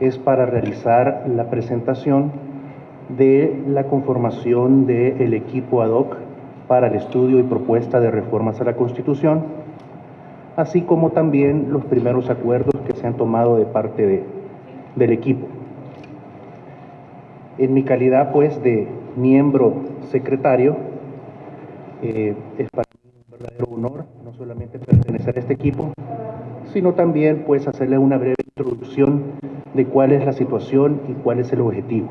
es para realizar la presentación de la conformación del equipo ad hoc para el estudio y propuesta de reformas a la Constitución, así como también los primeros acuerdos que se han tomado de parte del equipo. En mi calidad, pues, de miembro secretario, es para mí un verdadero honor no solamente pertenecer a este equipo, sino también, pues, hacerle una breve introducción de cuál es la situación y cuál es el objetivo.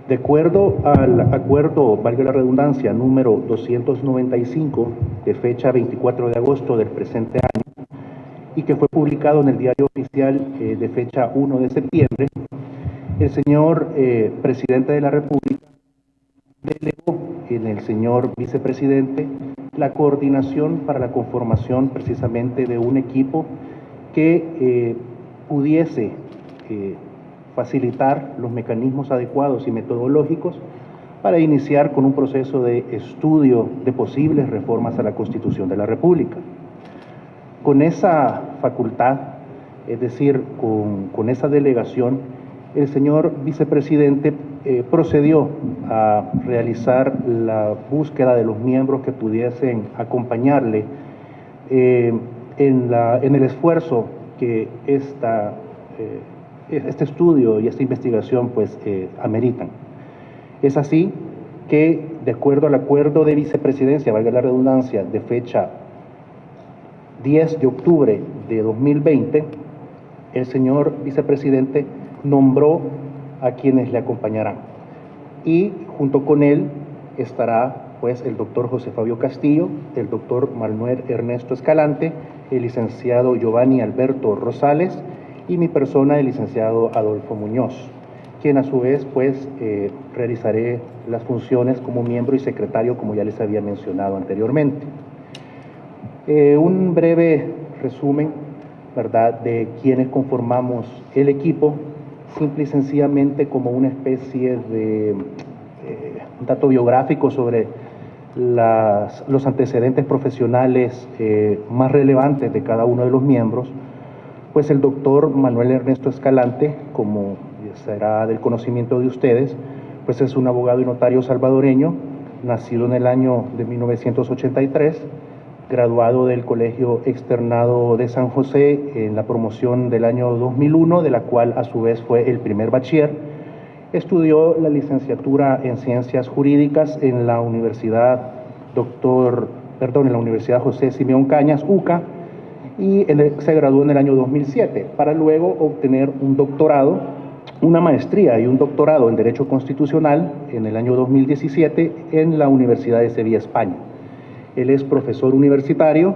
De acuerdo al acuerdo, valga la redundancia, número 295, de fecha 24 de agosto del presente año, y que fue publicado en el Diario Oficial de fecha 1 de septiembre, el señor presidente de la República delegó en el señor vicepresidente la coordinación para la conformación precisamente de un equipo que pudiese facilitar los mecanismos adecuados y metodológicos para iniciar con un proceso de estudio de posibles reformas a la Constitución de la República. Con esa facultad, es decir, con esa delegación, el señor vicepresidente procedió a realizar la búsqueda de los miembros que pudiesen acompañarle en el esfuerzo que este estudio y esta investigación, pues, ameritan. Es así que, de acuerdo al acuerdo de vicepresidencia, valga la redundancia, de fecha 10 de octubre de 2020, el señor vicepresidente nombró a quienes le acompañarán. Y junto con él estará, pues, el doctor José Fabio Castillo, el doctor Manuel Ernesto Escalante, el licenciado Giovanni Alberto Rosales y mi persona, el licenciado Adolfo Muñoz, quien a su vez, pues, realizaré las funciones como miembro y secretario, como ya les había mencionado anteriormente. Un breve resumen, ¿verdad?, de quienes conformamos el equipo, simple y sencillamente como una especie de dato biográfico sobre los antecedentes profesionales más relevantes de cada uno de los miembros. Pues el doctor Manuel Ernesto Escalante, como será del conocimiento de ustedes, pues es un abogado y notario salvadoreño, nacido en el año de 1983, graduado del Colegio Externado de San José en la promoción del año 2001, de la cual a su vez fue el primer bachiller. Estudió la licenciatura en Ciencias Jurídicas en la Universidad José Simeón Cañas, UCA, y se graduó en el año 2007, para luego obtener un doctorado, una maestría y un doctorado en Derecho Constitucional en el año 2017 en la Universidad de Sevilla, España. Él es profesor universitario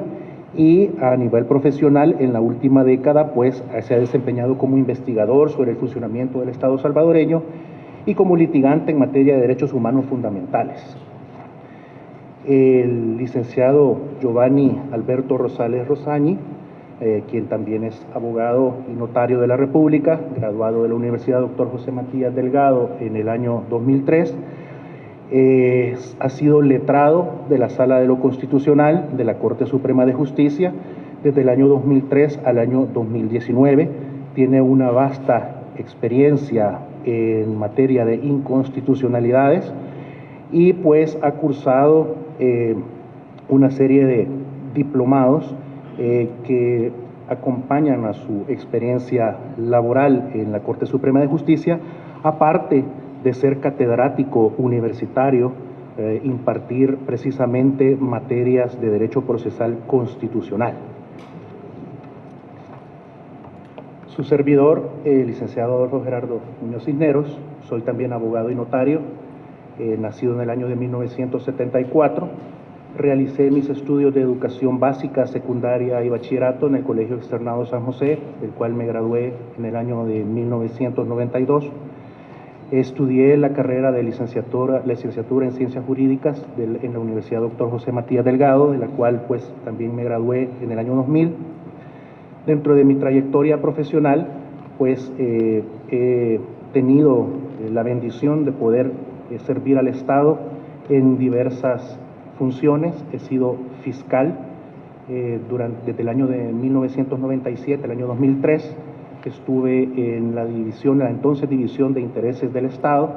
y a nivel profesional en la última década, pues, se ha desempeñado como investigador sobre el funcionamiento del Estado salvadoreño y como litigante en materia de derechos humanos fundamentales. El licenciado Giovanni Alberto Rosales Rosañi, quien también es abogado y notario de la República, graduado de la Universidad Dr. José Matías Delgado en el año 2003, ha sido letrado de la Sala de lo Constitucional de la Corte Suprema de Justicia desde el año 2003 al año 2019. Tiene una vasta experiencia en materia de inconstitucionalidades y, pues, ha cursado una serie de diplomados que acompañan a su experiencia laboral en la Corte Suprema de Justicia, aparte de ser catedrático universitario, impartir precisamente materias de derecho procesal constitucional. Su servidor, el licenciado Adolfo Gerardo Muñoz Cisneros, soy también abogado y notario, nacido en el año de 1974. Realicé mis estudios de educación básica, secundaria y bachillerato en el Colegio Externado San José, del cual me gradué en el año de 1992. Estudié la carrera de licenciatura en Ciencias Jurídicas en la Universidad Dr. José Matías Delgado, de la cual, pues, también me gradué en el año 2000. Dentro de mi trayectoria profesional, pues, he tenido la bendición de poder servir al Estado en diversas funciones. He sido fiscal desde el año de 1997 al año 2003. estuve en la entonces División de Intereses del Estado,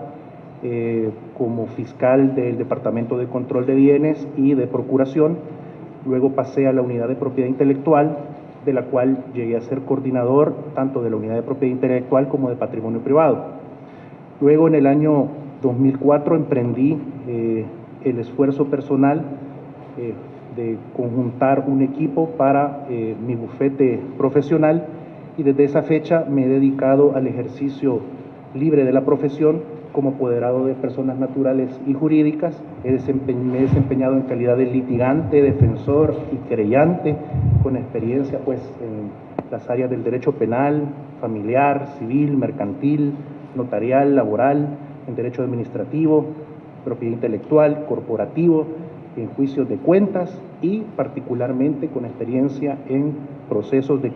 como fiscal del Departamento de Control de Bienes y de Procuración. Luego pasé a la Unidad de Propiedad Intelectual, de la cual llegué a ser coordinador tanto de la Unidad de Propiedad Intelectual como de Patrimonio Privado. Luego, en el año 2004, emprendí el esfuerzo personal de conjuntar un equipo para mi bufete profesional, y desde esa fecha me he dedicado al ejercicio libre de la profesión como apoderado de personas naturales y jurídicas. Me he desempeñado en calidad de litigante, defensor y querellante, con experiencia pues en las áreas del derecho penal, familiar, civil, mercantil, notarial, laboral, en derecho administrativo, propiedad intelectual, corporativo, en juicios de cuentas y particularmente con experiencia en procesos de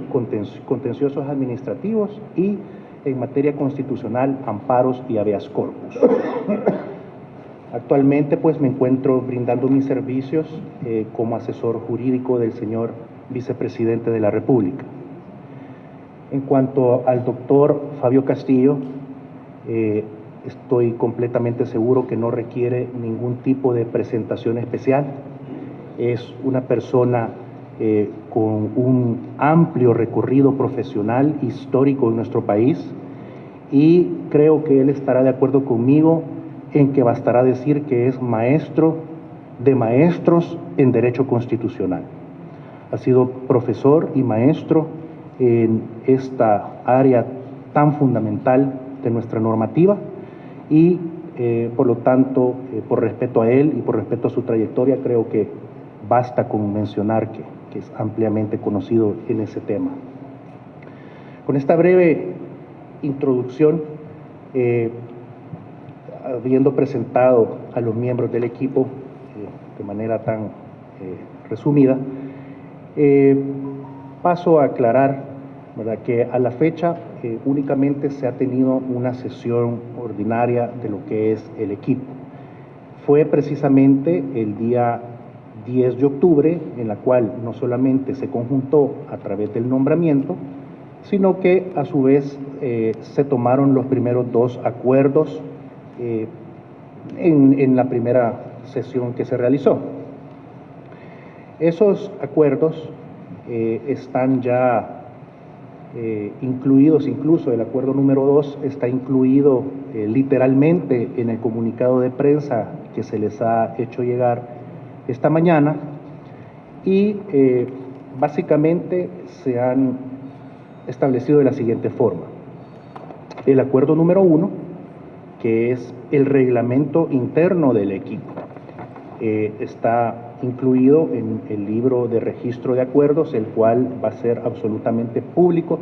contenciosos administrativos y en materia constitucional, amparos y habeas corpus. Actualmente pues me encuentro brindando mis servicios como asesor jurídico del señor vicepresidente de la República. En cuanto al doctor Fabio Castillo, estoy completamente seguro que no requiere ningún tipo de presentación especial. Es una persona con un amplio recorrido profesional histórico en nuestro país, y creo que él estará de acuerdo conmigo en que bastará decir que es maestro de maestros en derecho constitucional. Ha sido profesor y maestro en esta área tan fundamental de nuestra normativa, y por lo tanto, por respeto a él y por respeto a su trayectoria, creo que basta con mencionar que es ampliamente conocido en ese tema. Con esta breve introducción, habiendo presentado a los miembros del equipo de manera tan resumida, paso a aclarar, ¿verdad?, que a la fecha únicamente se ha tenido una sesión ordinaria de lo que es el equipo. Fue precisamente el día 10 de octubre, en la cual no solamente se conjuntó a través del nombramiento, sino que a su vez se tomaron los primeros 2 acuerdos en la primera sesión que se realizó. Esos acuerdos están ya incluidos, incluso el acuerdo número 2 está incluido literalmente en el comunicado de prensa que se les ha hecho llegar esta mañana, y básicamente se han establecido de la siguiente forma. El acuerdo número 1, que es el reglamento interno del equipo, está incluido en el libro de registro de acuerdos, el cual va a ser absolutamente público.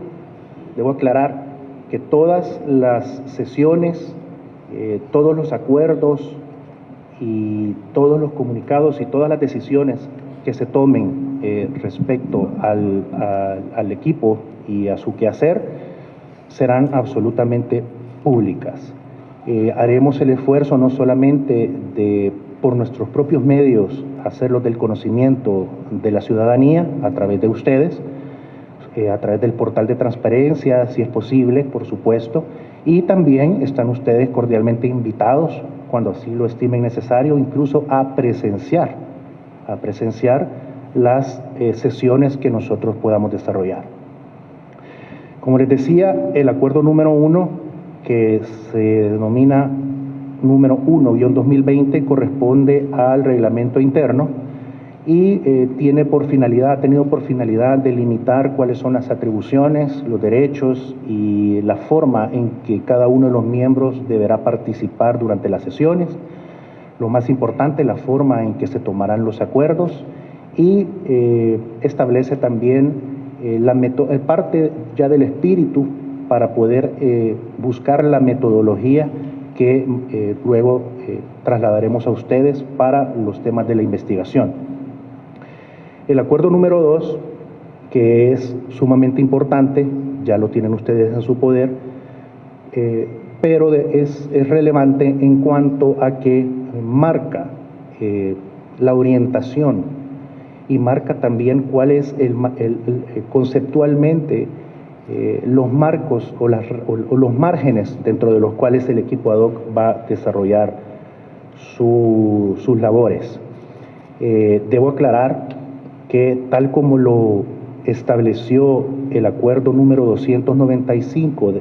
Debo aclarar que todas las sesiones, todos los acuerdos y todos los comunicados y todas las decisiones que se tomen respecto al equipo y a su quehacer serán absolutamente públicas. Haremos el esfuerzo no solamente de, por nuestros propios medios, hacerlo del conocimiento de la ciudadanía a través de ustedes, a través del portal de transparencia, si es posible, por supuesto, y también están ustedes cordialmente invitados, cuando así lo estimen necesario, incluso a presenciar las sesiones que nosotros podamos desarrollar. Como les decía, el acuerdo número 1, que se denomina número 1-2020, corresponde al reglamento interno y ha tenido por finalidad delimitar cuáles son las atribuciones, los derechos y la forma en que cada uno de los miembros deberá participar durante las sesiones. Lo más importante, la forma en que se tomarán los acuerdos, y establece también parte ya del espíritu para poder buscar la metodología que luego trasladaremos a ustedes para los temas de la investigación. El acuerdo número 2, que es sumamente importante, ya lo tienen ustedes en su poder, pero es relevante en cuanto a que marca la orientación y marca también cuál es conceptualmente los marcos o los márgenes dentro de los cuales el equipo ad hoc va a desarrollar sus labores. Debo aclarar que tal como lo estableció el acuerdo número 295,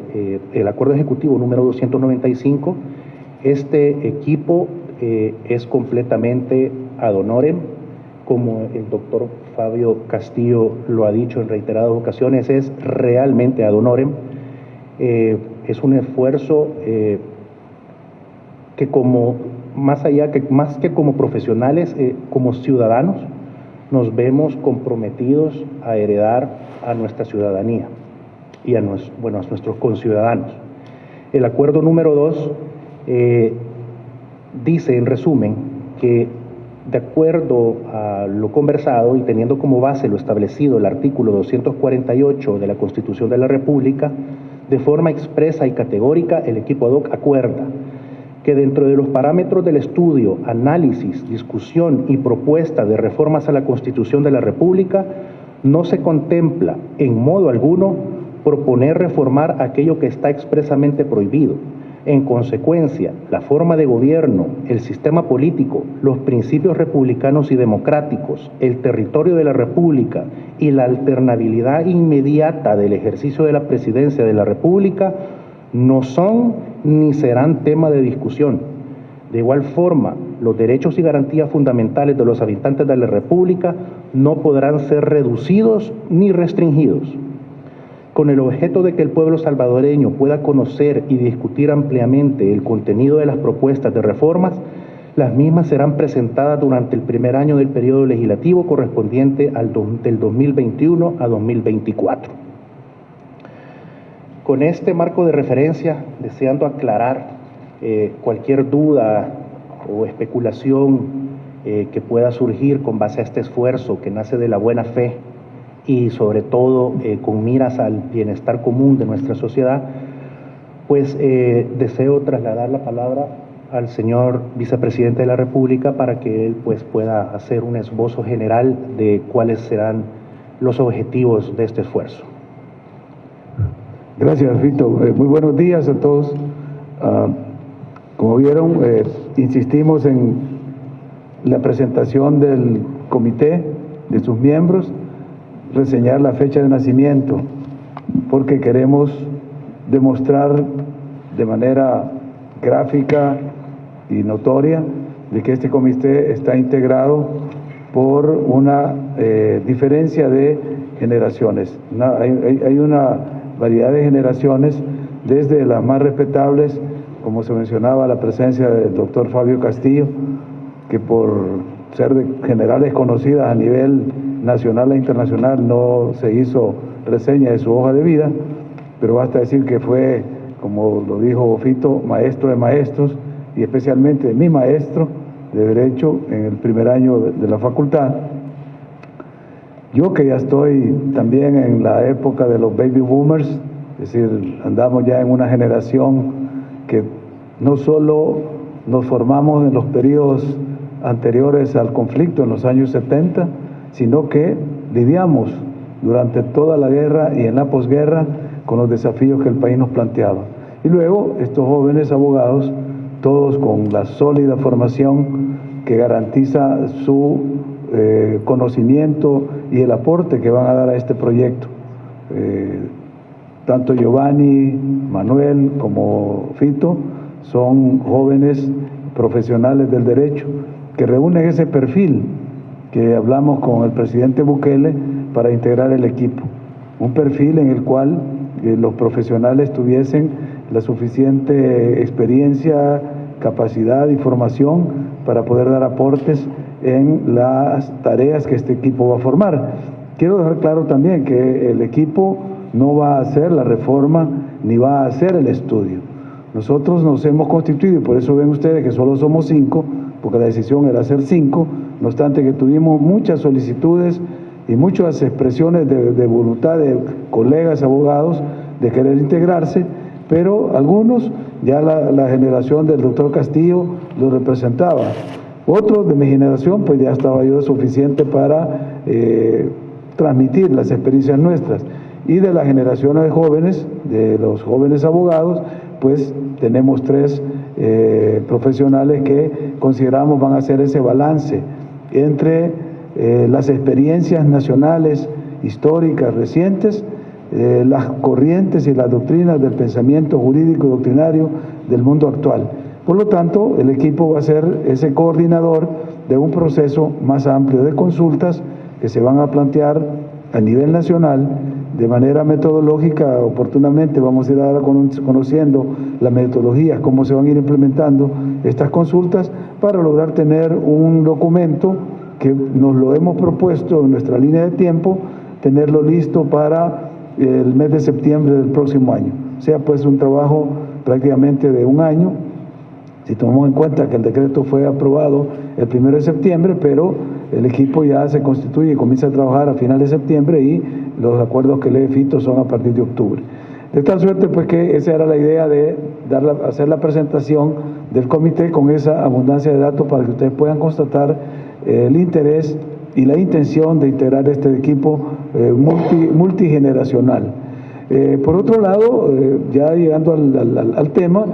el acuerdo ejecutivo número 295, este equipo es completamente ad honorem, como el doctor Fabio Castillo lo ha dicho en reiteradas ocasiones, es realmente ad honorem. Es un esfuerzo que más que como profesionales, como ciudadanos, nos vemos comprometidos a heredar a nuestra ciudadanía y a nuestros conciudadanos. El acuerdo número 2 dice, en resumen, que de acuerdo a lo conversado y teniendo como base lo establecido el artículo 248 de la Constitución de la República, de forma expresa y categórica, el equipo ad hoc acuerda que dentro de los parámetros del estudio, análisis, discusión y propuesta de reformas a la Constitución de la República, no se contempla en modo alguno proponer reformar aquello que está expresamente prohibido. En consecuencia, la forma de gobierno, el sistema político, los principios republicanos y democráticos, el territorio de la República y la alternabilidad inmediata del ejercicio de la presidencia de la República no son ni serán tema de discusión. De igual forma, los derechos y garantías fundamentales de los habitantes de la República no podrán ser reducidos ni restringidos. Con el objeto de que el pueblo salvadoreño pueda conocer y discutir ampliamente el contenido de las propuestas de reformas, las mismas serán presentadas durante el primer año del periodo legislativo correspondiente del 2021 a 2024. Con este marco de referencia, deseando aclarar cualquier duda o especulación que pueda surgir con base a este esfuerzo que nace de la buena fe y sobre todo con miras al bienestar común de nuestra sociedad, pues deseo trasladar la palabra al señor vicepresidente de la República para que él pues pueda hacer un esbozo general de cuáles serán los objetivos de este esfuerzo. Gracias, Fito. Muy buenos días a todos. Como vieron, insistimos en la presentación del comité, de sus miembros, reseñar la fecha de nacimiento, porque queremos demostrar de manera gráfica y notoria de que este comité está integrado por una diferencia de generaciones. Hay una variedad de generaciones, desde las más respetables, como se mencionaba, la presencia del doctor Fabio Castillo, que por ser de generales conocidas a nivel nacional e internacional no se hizo reseña de su hoja de vida, pero basta decir que fue, como lo dijo Fito, maestro de maestros y especialmente mi maestro de Derecho en el primer año de la facultad. Yo, que ya estoy también en la época de los baby boomers, es decir, andamos ya en una generación que no solo nos formamos en los periodos anteriores al conflicto, en los años 70, sino que lidiamos durante toda la guerra y en la posguerra con los desafíos que el país nos planteaba. Y luego estos jóvenes abogados, todos con la sólida formación que garantiza su conocimiento y el aporte que van a dar a este proyecto. Tanto Giovanni, Manuel como Fito son jóvenes profesionales del derecho que reúnen ese perfil que hablamos con el presidente Bukele para integrar el equipo. Un perfil en el cual los profesionales tuviesen la suficiente experiencia, capacidad y formación para poder dar aportes en las tareas que este equipo va a formar. Quiero dejar claro también que el equipo no va a hacer la reforma ni va a hacer el estudio. Nosotros nos hemos constituido, y por eso ven ustedes que solo somos 5, porque la decisión era ser 5, no obstante que tuvimos muchas solicitudes y muchas expresiones de voluntad de colegas abogados de querer integrarse, pero algunos, ya la generación del doctor Castillo lo representaba. Otros de mi generación, pues ya estaba yo suficiente para transmitir las experiencias nuestras. Y de las generaciones de jóvenes, de los jóvenes abogados, pues tenemos 3 profesionales que consideramos van a hacer ese balance entre las experiencias nacionales, históricas, recientes, las corrientes y las doctrinas del pensamiento jurídico y doctrinario del mundo actual. Por lo tanto, el equipo va a ser ese coordinador de un proceso más amplio de consultas que se van a plantear a nivel nacional de manera metodológica. Oportunamente vamos a ir ahora conociendo las metodologías, cómo se van a ir implementando estas consultas para lograr tener un documento que nos lo hemos propuesto en nuestra línea de tiempo, tenerlo listo para el mes de septiembre del próximo año. O sea, pues un trabajo prácticamente de un año, si tomamos en cuenta que el decreto fue aprobado el 1 de septiembre, pero el equipo ya se constituye y comienza a trabajar a finales de septiembre y los acuerdos que lee Fito son a partir de octubre. De tal suerte pues que esa era la idea de hacer la presentación del comité con esa abundancia de datos para que ustedes puedan constatar el interés y la intención de integrar este equipo multigeneracional. Por otro lado, ya llegando al tema,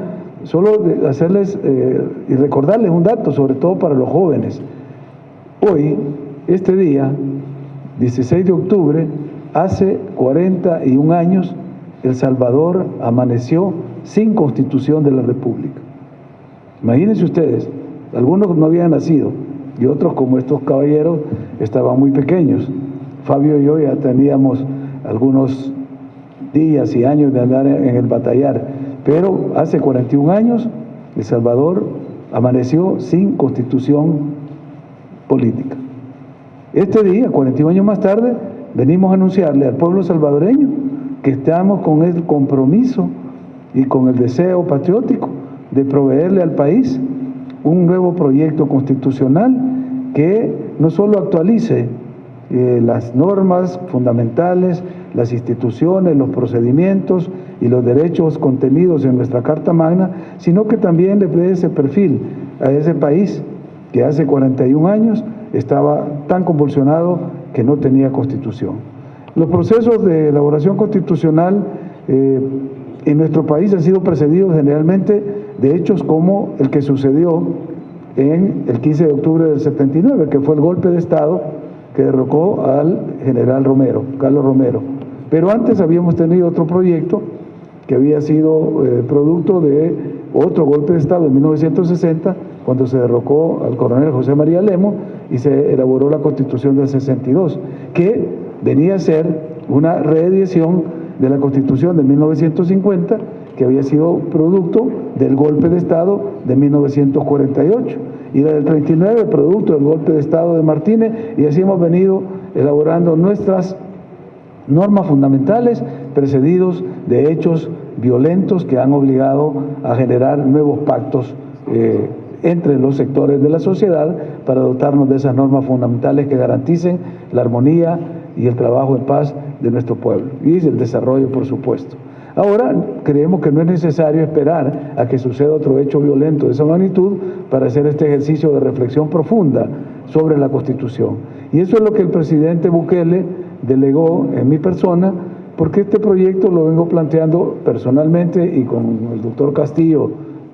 solo hacerles y recordarles un dato, sobre todo para los jóvenes. Hoy, este día, 16 de octubre, hace 41 años, El Salvador amaneció sin Constitución de la República. Imagínense ustedes, algunos no habían nacido y otros, como estos caballeros, estaban muy pequeños. Fabio y yo ya teníamos algunos días y años de andar en el batallar, pero hace 41 años El Salvador amaneció sin Constitución política. Este día, 41 años más tarde, venimos a anunciarle al pueblo salvadoreño que estamos con el compromiso y con el deseo patriótico de proveerle al país un nuevo proyecto constitucional que no solo actualice las normas fundamentales, las instituciones, los procedimientos y los derechos contenidos en nuestra Carta Magna, sino que también le dé ese perfil a ese país que hace 41 años estaba tan convulsionado que no tenía constitución. Los procesos de elaboración constitucional en nuestro país han sido precedidos generalmente de hechos como el que sucedió en el 15 de octubre del 79, que fue el golpe de Estado que derrocó al general Romero, Carlos Romero. Pero antes habíamos tenido otro proyecto que había sido producto de otro golpe de Estado en 1960, cuando se derrocó al coronel José María Lemo y se elaboró la Constitución del 62, que venía a ser una reedición de la Constitución de 1950, que había sido producto del golpe de Estado de 1948, y la del 39, producto del golpe de Estado de Martínez, y así hemos venido elaborando nuestras normas fundamentales, precedidos de hechos violentos que han obligado a generar nuevos pactos entre los sectores de la sociedad para dotarnos de esas normas fundamentales que garanticen la armonía y el trabajo en paz de nuestro pueblo y el desarrollo, por supuesto. Ahora creemos que no es necesario esperar a que suceda otro hecho violento de esa magnitud para hacer este ejercicio de reflexión profunda sobre la Constitución. Y eso es lo que el presidente Bukele delegó en mi persona, porque este proyecto lo vengo planteando personalmente y con el doctor Castillo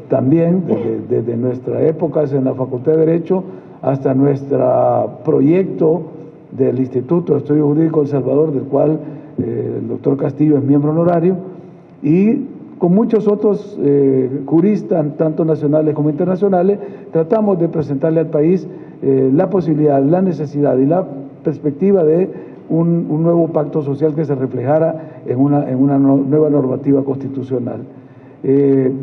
también, desde nuestras épocas en la Facultad de Derecho hasta nuestro proyecto del Instituto de Estudios Jurídicos de El Salvador, del cual el doctor Castillo es miembro honorario, y con muchos otros juristas, tanto nacionales como internacionales, tratamos de presentarle al país la posibilidad, la necesidad y la perspectiva de un nuevo pacto social que se reflejara en una nueva normativa constitucional.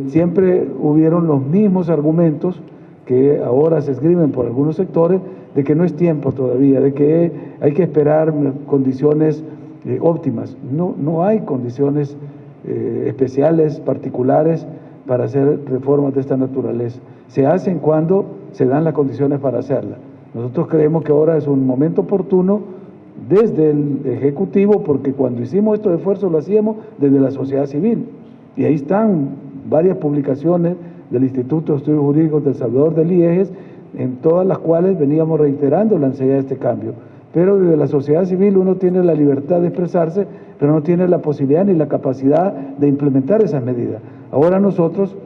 Siempre hubieron los mismos argumentos que ahora se escriben por algunos sectores, de que no es tiempo todavía, de que hay que esperar condiciones óptimas. No hay condiciones especiales, particulares, para hacer reformas de esta naturaleza. Se hacen cuando se dan las condiciones para hacerlas. Nosotros creemos que ahora es un momento oportuno desde el Ejecutivo, porque cuando hicimos estos esfuerzos lo hacíamos desde la sociedad civil. Y ahí están varias publicaciones del Instituto de Estudios Jurídicos de El Salvador, del IEGES, en todas las cuales veníamos reiterando la necesidad de este cambio. pero desde la sociedad civil uno tiene la libertad de expresarse, pero no tiene la posibilidad ni la capacidad de implementar esas medidas. Ahora nosotros,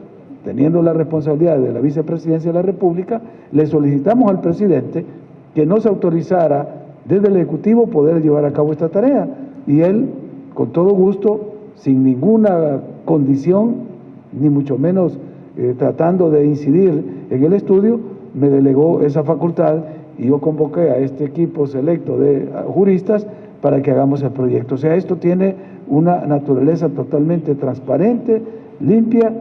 teniendo la responsabilidad de la vicepresidencia de la República, le solicitamos al presidente que nos autorizara desde el Ejecutivo poder llevar a cabo esta tarea, y él, con todo gusto, sin ninguna condición, ni mucho menos tratando de incidir en el estudio, me delegó esa facultad y yo convoqué a este equipo selecto de juristas para que hagamos el proyecto. O sea, esto tiene una naturaleza totalmente transparente, limpia,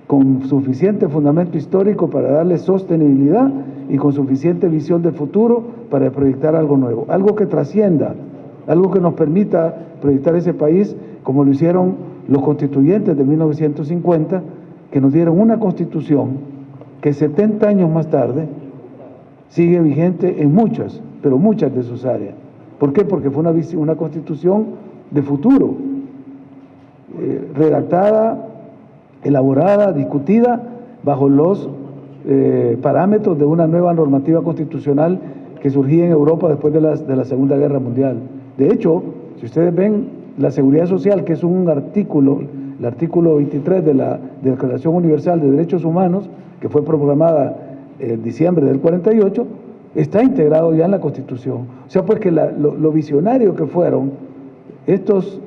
con suficiente fundamento histórico para darle sostenibilidad y con suficiente visión de futuro para proyectar algo nuevo, algo que trascienda, algo que nos permita proyectar ese país como lo hicieron los constituyentes de 1950, que nos dieron una constitución que 70 años más tarde sigue vigente en muchas, pero muchas de sus áreas. ¿Por qué? Porque fue una constitución de futuro, redactada, elaborada, discutida bajo los parámetros de una nueva normativa constitucional que surgía en Europa después de la Segunda Guerra Mundial. De hecho, si ustedes ven la seguridad social, que es un artículo, el artículo 23 de la Declaración Universal de Derechos Humanos, que fue proclamada en diciembre del 48, está integrado ya en la Constitución. O sea, pues que lo visionario que fueron estos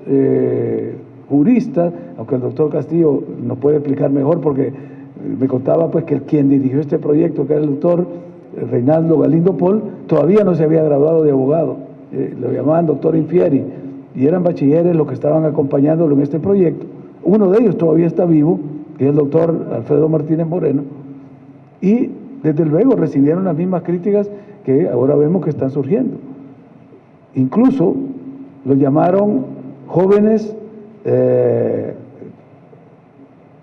juristas, aunque el doctor Castillo nos puede explicar mejor, porque me contaba pues que quien dirigió este proyecto, que era el doctor Reinaldo Galindo Pol, todavía no se había graduado de abogado, lo llamaban doctor Infieri, y eran bachilleres los que estaban acompañándolo en este proyecto. Uno de ellos todavía está vivo, que es el doctor Alfredo Martínez Moreno, y desde luego recibieron las mismas críticas que ahora vemos que están surgiendo. Incluso los llamaron jóvenes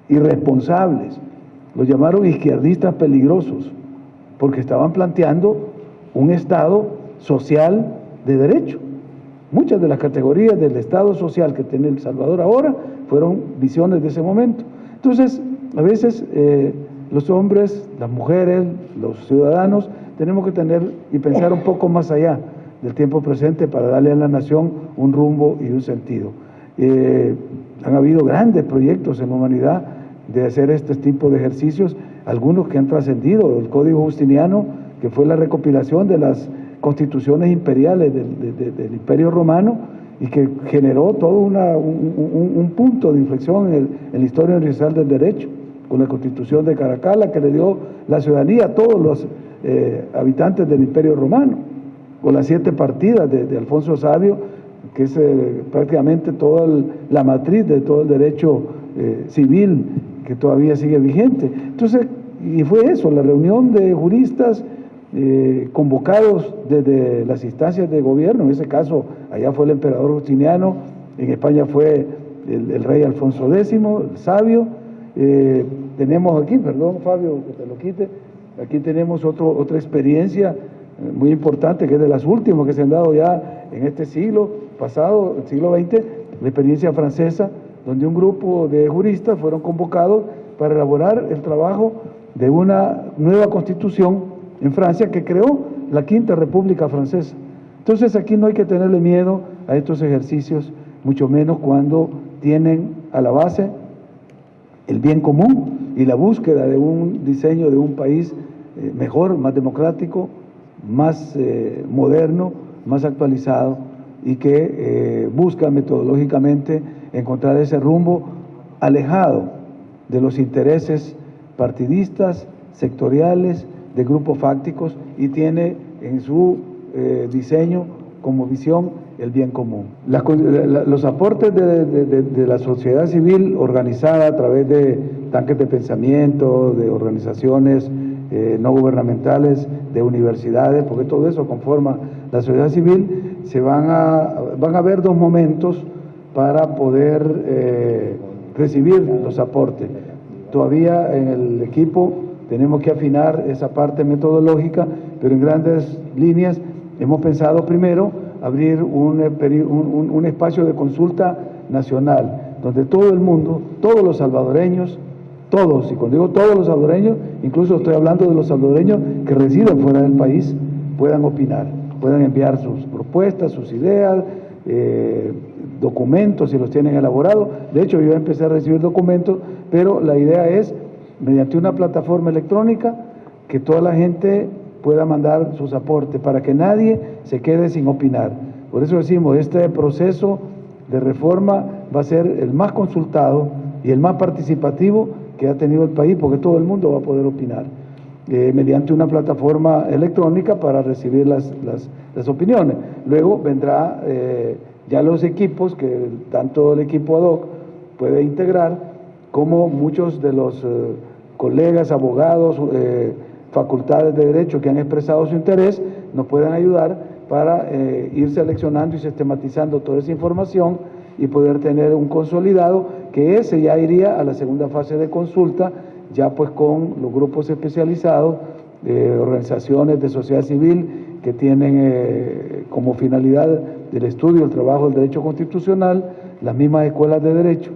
irresponsables, los llamaron izquierdistas peligrosos, porque estaban planteando un Estado social de derecho. Muchas de las categorías del Estado social que tiene El Salvador ahora fueron visiones de ese momento. Entonces, a veces los hombres, las mujeres, los ciudadanos, tenemos que tener y pensar un poco más allá del tiempo presente para darle a la nación un rumbo y un sentido. Han habido grandes proyectos en la humanidad de hacer este tipo de ejercicios, algunos que han trascendido, el Código Justiniano, que fue la recopilación de las constituciones imperiales del Imperio Romano y que generó todo un punto de inflexión en la historia universal del derecho, con la Constitución de Caracalla, que le dio la ciudadanía a todos los habitantes del Imperio Romano, con las 7 partidas de Alfonso Sabio, que es prácticamente toda la matriz de todo el derecho civil que todavía sigue vigente. Entonces, y fue eso, la reunión de juristas convocados desde las instancias de gobierno. En ese caso, allá fue el emperador Justiniano, en España fue el rey Alfonso X, el sabio. Tenemos aquí, perdón Fabio, que te lo quite, aquí tenemos otra experiencia muy importante, que es de las últimas que se han dado ya en este siglo pasado, el siglo XX, la experiencia francesa, donde un grupo de juristas fueron convocados para elaborar el trabajo de una nueva constitución en Francia que creó la Quinta República Francesa. Entonces aquí no hay que tenerle miedo a estos ejercicios, mucho menos cuando tienen a la base el bien común y la búsqueda de un diseño de un país mejor, más democrático, más moderno, más actualizado, y que busca metodológicamente encontrar ese rumbo alejado de los intereses partidistas, sectoriales, de grupos fácticos, y tiene en su diseño como visión el bien común. Los aportes de la sociedad civil organizada a través de tanques de pensamiento, de organizaciones no gubernamentales, de universidades, porque todo eso conforma la sociedad civil, van a haber 2 momentos para poder recibir los aportes. Todavía en el equipo tenemos que afinar esa parte metodológica, pero en grandes líneas hemos pensado primero abrir un espacio de consulta nacional, donde todo el mundo, todos los salvadoreños, todos, y cuando digo todos los salvadoreños, incluso estoy hablando de los salvadoreños que residen fuera del país, puedan opinar, puedan enviar sus propuestas, sus ideas, documentos si los tienen elaborados. De hecho, yo ya empecé a recibir documentos, pero la idea es, mediante una plataforma electrónica, que toda la gente pueda mandar sus aportes para que nadie se quede sin opinar. Por eso decimos, este proceso de reforma va a ser el más consultado y el más participativo que ha tenido el país, porque todo el mundo va a poder opinar mediante una plataforma electrónica para recibir las opiniones. Luego vendrá ya los equipos, que tanto el equipo ad hoc puede integrar, como muchos de los colegas, abogados, facultades de derecho que han expresado su interés, nos puedan ayudar para ir seleccionando y sistematizando toda esa información y poder tener un consolidado, que ese ya iría a la segunda fase de consulta, ya pues con los grupos especializados, organizaciones de sociedad civil que tienen como finalidad del estudio, el trabajo del derecho constitucional, las mismas escuelas de derecho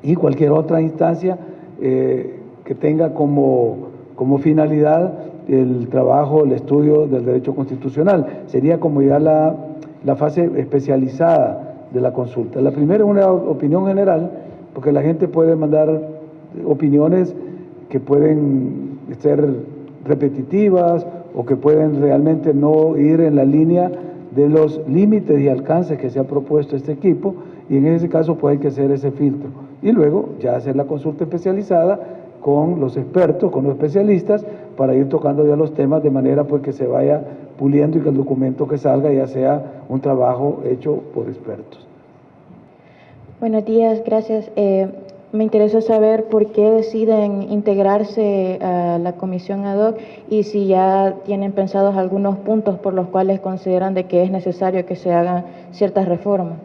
y cualquier otra instancia que tenga como finalidad el trabajo, el estudio del derecho constitucional. Sería como ya la fase especializada de la consulta. La primera es una opinión general, porque la gente puede mandar opiniones que pueden ser repetitivas o que pueden realmente no ir en la línea de los límites y alcances que se ha propuesto este equipo, y en ese caso pues hay que hacer ese filtro y luego ya hacer la consulta especializada con los expertos, con los especialistas, para ir tocando ya los temas de manera pues que se vaya puliendo y que el documento que salga ya sea un trabajo hecho por expertos. Buenos días, gracias. Me interesó saber por qué deciden integrarse a la comisión ad hoc y si ya tienen pensados algunos puntos por los cuales consideran de que es necesario que se hagan ciertas reformas.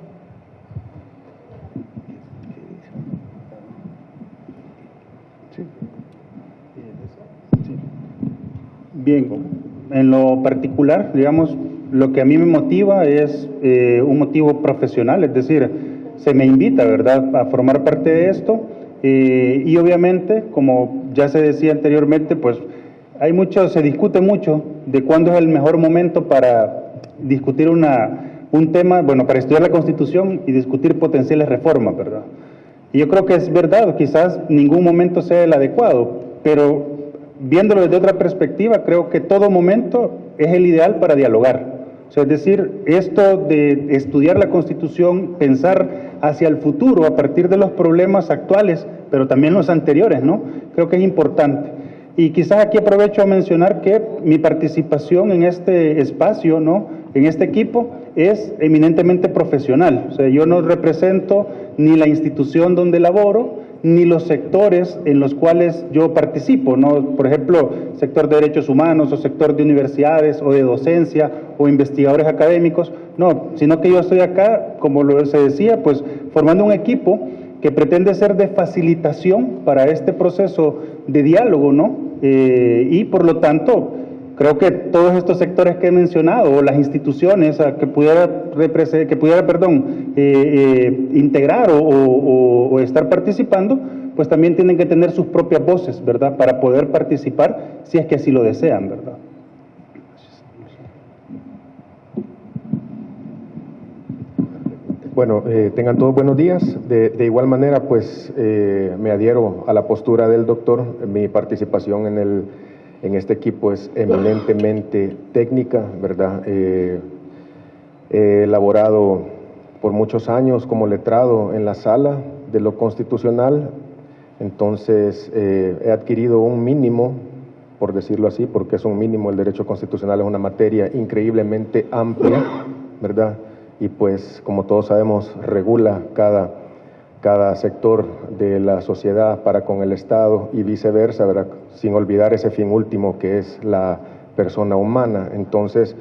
Bien, en lo particular, digamos, lo que a mí me motiva es un motivo profesional, es decir, se me invita, ¿verdad?, a formar parte de esto y obviamente, como ya se decía anteriormente, pues se discute mucho de cuándo es el mejor momento para discutir un tema, bueno, para estudiar la Constitución y discutir potenciales reformas, ¿verdad? Y yo creo que es verdad, quizás ningún momento sea el adecuado, pero viéndolo desde otra perspectiva, creo que todo momento es el ideal para dialogar. O sea, es decir, esto de estudiar la Constitución, pensar hacia el futuro a partir de los problemas actuales, pero también los anteriores, ¿no? Creo que es importante. Y quizás aquí aprovecho a mencionar que mi participación en este espacio, ¿no?, en este equipo, es eminentemente profesional. O sea, yo no represento ni la institución donde laboro, ni los sectores en los cuales yo participo, ¿no? Por ejemplo, sector de derechos humanos o sector de universidades o de docencia o investigadores académicos, no, sino que yo estoy acá, como se decía, pues formando un equipo que pretende ser de facilitación para este proceso de diálogo, ¿no? Y por lo tanto, creo que todos estos sectores que he mencionado, o las instituciones que pudiera integrar o estar participando, pues también tienen que tener sus propias voces, ¿verdad?, para poder participar, si es que así lo desean, ¿verdad? Bueno, tengan todos buenos días. De igual manera, pues me adhiero a la postura del doctor. Mi participación en este equipo es eminentemente técnica, ¿verdad? He elaborado por muchos años como letrado en la sala de lo constitucional, entonces he adquirido un mínimo, por decirlo así, porque es un mínimo, el derecho constitucional es una materia increíblemente amplia, ¿verdad? Y pues, como todos sabemos, regula cada sector de la sociedad para con el Estado y viceversa, ¿verdad?, sin olvidar ese fin último que es la persona humana. Entonces,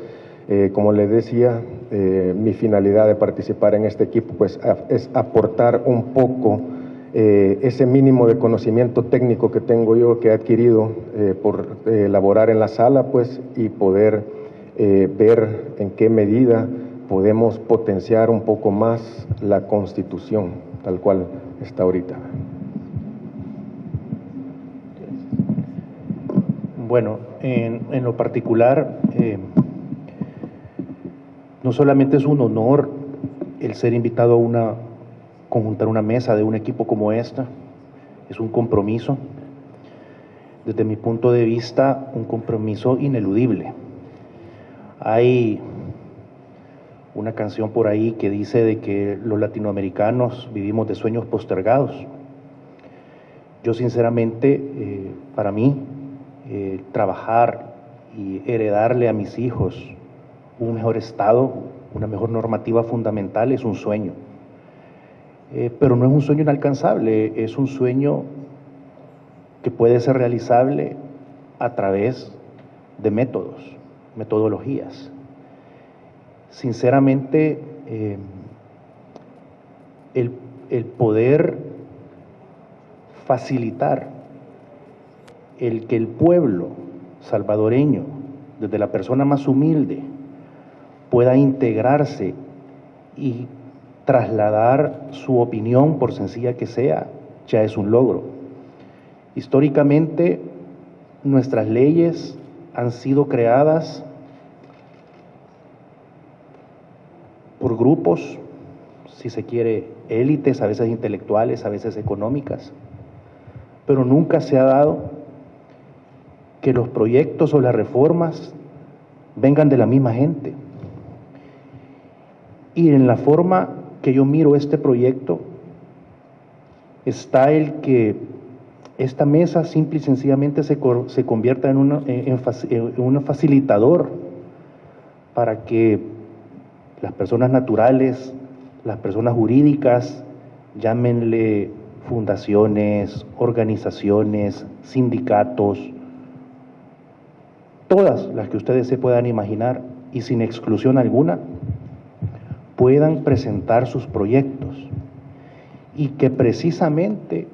como les decía, mi finalidad de participar en este equipo pues es aportar un poco ese mínimo de conocimiento técnico que tengo yo, que he adquirido por elaborar en la sala, pues, y poder ver en qué medida podemos potenciar un poco más la Constitución, tal cual está ahorita. Bueno, en lo particular, No solamente es un honor el ser invitado a conjuntar una mesa de un equipo como esta, es un compromiso, desde mi punto de vista, un compromiso ineludible. Hay una canción por ahí que dice de que los latinoamericanos vivimos de sueños postergados. Yo sinceramente, para mí, trabajar y heredarle a mis hijos un mejor estado, una mejor normativa fundamental es un sueño. Pero no es un sueño inalcanzable, es un sueño que puede ser realizable a través de metodologías. Sinceramente, el poder facilitar el que el pueblo salvadoreño, desde la persona más humilde, pueda integrarse y trasladar su opinión, por sencilla que sea, ya es un logro. Históricamente, nuestras leyes han sido creadas por grupos, si se quiere, élites, a veces intelectuales, a veces económicas, pero nunca se ha dado que los proyectos o las reformas vengan de la misma gente. Y en la forma que yo miro este proyecto está el que esta mesa simple y sencillamente se convierta en un facilitador para que las personas naturales, las personas jurídicas, llámenle fundaciones, organizaciones, sindicatos, todas las que ustedes se puedan imaginar y sin exclusión alguna, puedan presentar sus proyectos y que precisamente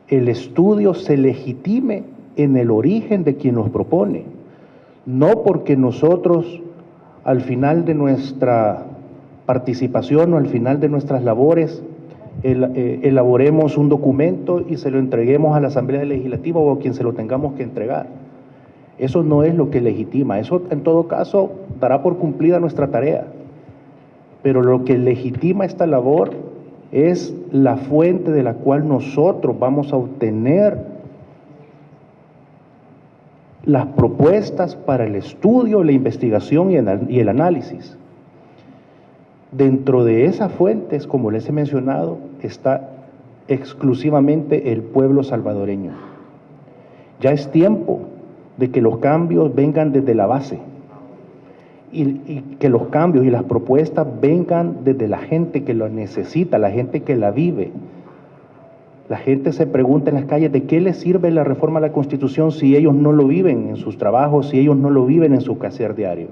el estudio se legitime en el origen de quien los propone, no porque nosotros al final de nuestra participación o al final de nuestras labores elaboremos un documento y se lo entreguemos a la Asamblea Legislativa o a quien se lo tengamos que entregar. Eso no es lo que legitima, eso en todo caso dará por cumplida nuestra tarea, pero lo que legitima esta labor es la fuente de la cual nosotros vamos a obtener las propuestas para el estudio, la investigación y el análisis. Dentro de esas fuentes, como les he mencionado, está exclusivamente el pueblo salvadoreño. Ya es tiempo de que los cambios vengan desde la base y que los cambios y las propuestas vengan desde la gente que lo necesita, la gente que la vive. La gente se pregunta en las calles de qué les sirve la reforma a la Constitución si ellos no lo viven en sus trabajos, si ellos no lo viven en su quehacer diario.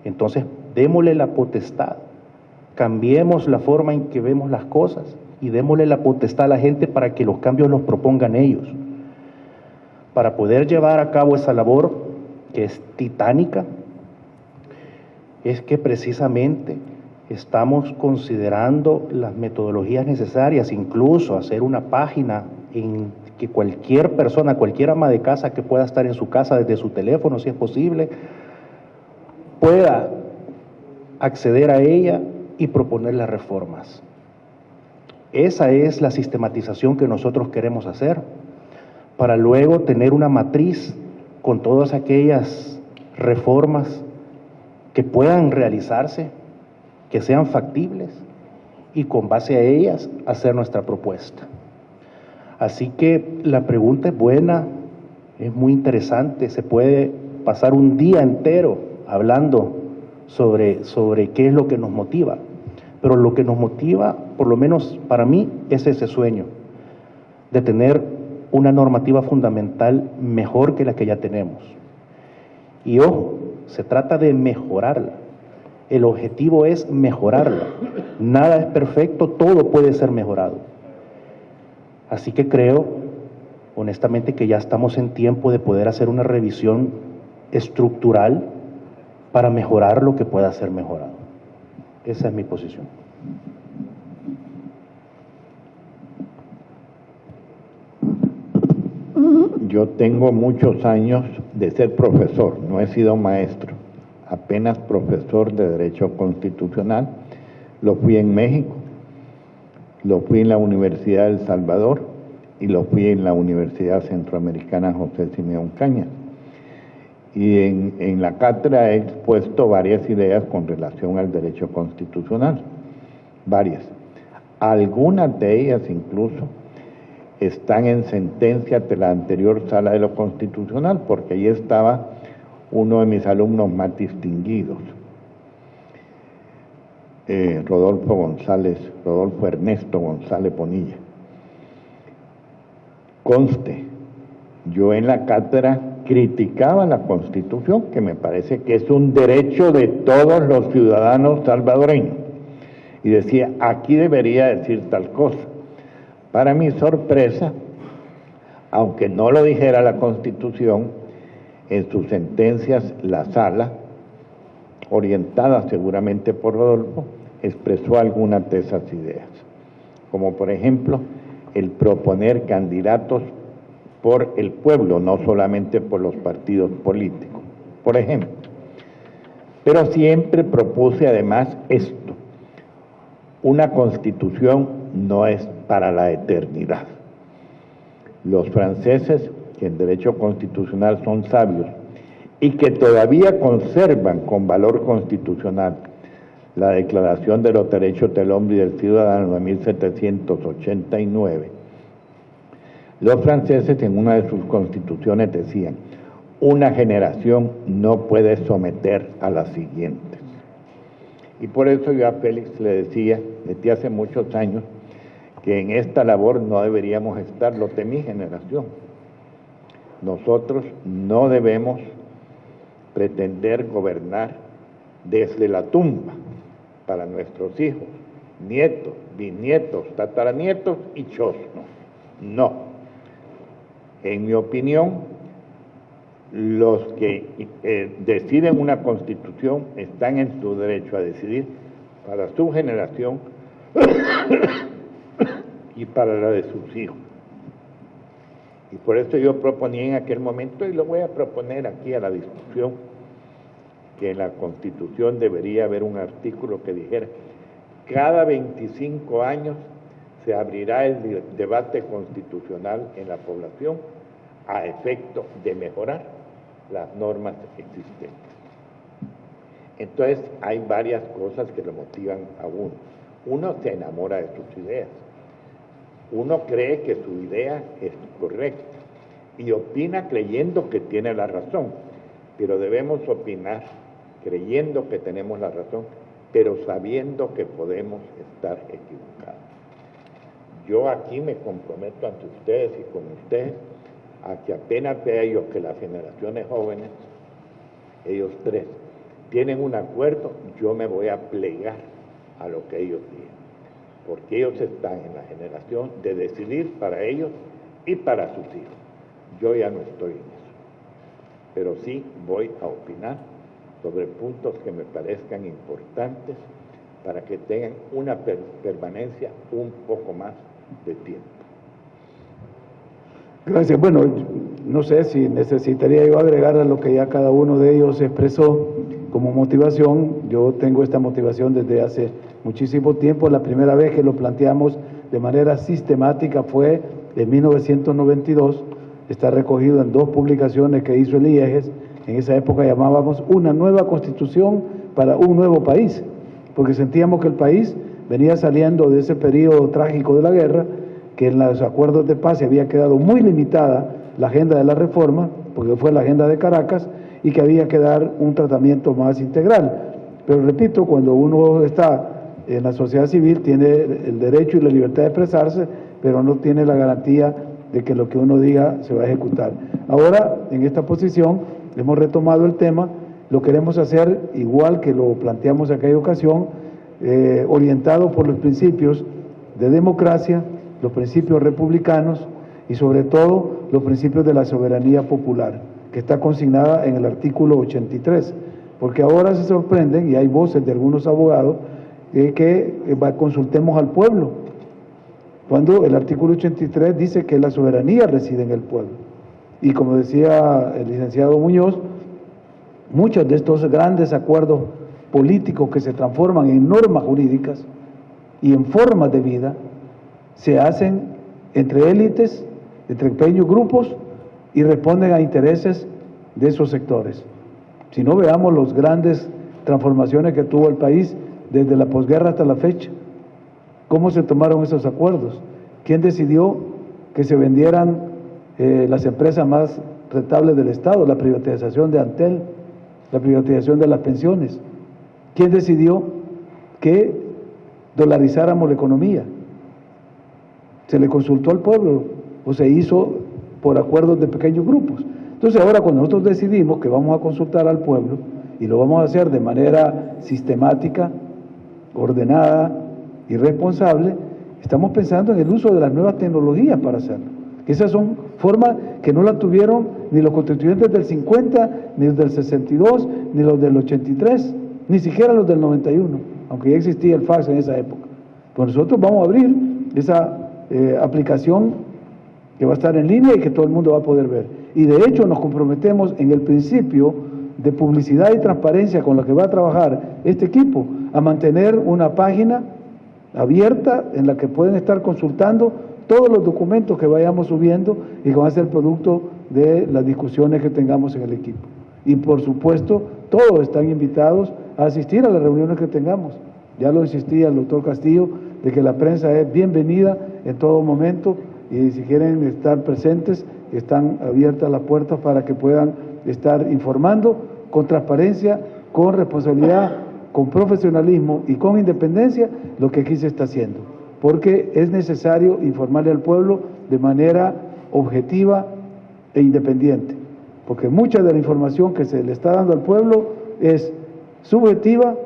Entonces, démosle la potestad, cambiemos la forma en que vemos las cosas y démosle la potestad a la gente para que los cambios los propongan ellos. Para poder llevar a cabo esa labor, que es titánica, es que precisamente estamos considerando las metodologías necesarias, incluso hacer una página en que cualquier persona, cualquier ama de casa que pueda estar en su casa desde su teléfono, si es posible, pueda acceder a ella y proponer las reformas. Esa es la sistematización que nosotros queremos hacer, para luego tener una matriz con todas aquellas reformas que puedan realizarse, que sean factibles y con base a ellas hacer nuestra propuesta. Así que la pregunta es buena, es muy interesante, se puede pasar un día entero hablando sobre qué es lo que nos motiva, pero lo que nos motiva, por lo menos para mí, es ese sueño de tener una normativa fundamental mejor que la que ya tenemos. Y ojo, se trata de mejorarla. El objetivo es mejorarla. Nada es perfecto, todo puede ser mejorado. Así que creo, honestamente, que ya estamos en tiempo de poder hacer una revisión estructural para mejorar lo que pueda ser mejorado. Esa es mi posición. Yo tengo muchos años de ser profesor, no he sido maestro. apenas profesor de Derecho Constitucional. Lo fui en México, lo fui en la Universidad de El Salvador y lo fui en la Universidad Centroamericana José Simeón Cañas. Y en la cátedra he expuesto varias ideas con relación al derecho constitucional, varias. Algunas de ellas incluso están en sentencia de la anterior Sala de lo Constitucional, porque ahí estaba uno de mis alumnos más distinguidos, Rodolfo Ernesto González Bonilla. Conste, yo en la cátedra criticaba la Constitución, que me parece que es un derecho de todos los ciudadanos salvadoreños, y decía, aquí debería decir tal cosa. Para mi sorpresa, aunque no lo dijera la Constitución, en sus sentencias la Sala, orientada seguramente por Rodolfo, expresó algunas de esas ideas, como por ejemplo el proponer candidatos por el pueblo, no solamente por los partidos políticos, por ejemplo. Pero siempre propuse además esto: una constitución no es para la eternidad. Los franceses, que en derecho constitucional son sabios y que todavía conservan con valor constitucional la Declaración de los Derechos del Hombre y del Ciudadano de 1789, los franceses en una de sus constituciones decían: una generación no puede someter a las siguientes. Y por eso yo a Félix le decía, desde hace muchos años, que en esta labor no deberíamos estar los de mi generación. Nosotros no debemos pretender gobernar desde la tumba para nuestros hijos, nietos, bisnietos, tataranietos y chosnos. No. En mi opinión, los que deciden una constitución están en su derecho a decidir para su generación y para la de sus hijos. Y por eso yo proponía en aquel momento, y lo voy a proponer aquí a la discusión, que en la Constitución debería haber un artículo que dijera: cada 25 años se abrirá el debate constitucional en la población a efecto de mejorar las normas existentes. Entonces hay varias cosas que lo motivan a uno. Uno se enamora de sus ideas. Uno cree que su idea es correcta y opina creyendo que tiene la razón, pero debemos opinar creyendo que tenemos la razón, pero sabiendo que podemos estar equivocados. Yo aquí me comprometo ante ustedes y con ustedes a que apenas vea yo que las generaciones jóvenes, ellos tres, tienen un acuerdo, yo me voy a plegar a lo que ellos digan, porque ellos están en la generación de decidir para ellos y para sus hijos. Yo ya no estoy en eso, pero sí voy a opinar sobre puntos que me parezcan importantes para que tengan una permanencia un poco más de tiempo. Gracias. Bueno, no sé si necesitaría yo agregar a lo que ya cada uno de ellos expresó como motivación. Yo tengo esta motivación desde hace muchísimo tiempo. La primera vez que lo planteamos de manera sistemática fue en 1992. Está recogido en 2 publicaciones que hizo el IEGES. En esa época llamábamos una nueva constitución para un nuevo país, porque sentíamos que el país venía saliendo de ese periodo trágico de la guerra, que en los acuerdos de paz se había quedado muy limitada la agenda de la reforma, porque fue la agenda de Caracas, y que había que dar un tratamiento más integral. Pero repito, cuando uno está en la sociedad civil, tiene el derecho y la libertad de expresarse, pero no tiene la garantía de que lo que uno diga se va a ejecutar. Ahora, en esta posición, hemos retomado el tema, lo queremos hacer igual que lo planteamos en aquella ocasión, orientado por los principios de democracia, los principios republicanos y sobre todo los principios de la soberanía popular, que está consignada en el artículo 83, porque ahora se sorprenden, y hay voces de algunos abogados, que consultemos al pueblo, cuando el artículo 83 dice que la soberanía reside en el pueblo. Y como decía el licenciado Muñoz, muchos de estos grandes acuerdos políticos que se transforman en normas jurídicas y en formas de vida, se hacen entre élites, entre pequeños grupos y responden a intereses de esos sectores. Si no, veamos las grandes transformaciones que tuvo el país desde la posguerra hasta la fecha. ¿Cómo se tomaron esos acuerdos? ¿Quién decidió que se vendieran las empresas más rentables del Estado? La privatización de Antel, la privatización de las pensiones. ¿Quién decidió que dolarizáramos la economía? ¿Se le consultó al pueblo o se hizo por acuerdos de pequeños grupos? Entonces ahora cuando nosotros decidimos que vamos a consultar al pueblo y lo vamos a hacer de manera sistemática, ordenada y responsable, estamos pensando en el uso de las nuevas tecnologías para hacerlo. Esas son formas que no la tuvieron ni los constituyentes del 50, ni los del 62, ni los del 83, ni siquiera los del 91, aunque ya existía el fax en esa época. Pues nosotros vamos a abrir esa aplicación que va a estar en línea y que todo el mundo va a poder ver. Y de hecho nos comprometemos en el principio de publicidad y transparencia con la que va a trabajar este equipo, a mantener una página abierta en la que pueden estar consultando todos los documentos que vayamos subiendo y que van a ser producto de las discusiones que tengamos en el equipo. Y por supuesto, todos están invitados a asistir a las reuniones que tengamos. Ya lo insistía el doctor Castillo, de que la prensa es bienvenida en todo momento y si quieren estar presentes, están abiertas las puertas para que puedan estar informando con transparencia, con responsabilidad, con profesionalismo y con independencia lo que aquí se está haciendo, porque es necesario informarle al pueblo de manera objetiva e independiente, porque mucha de la información que se le está dando al pueblo es subjetiva,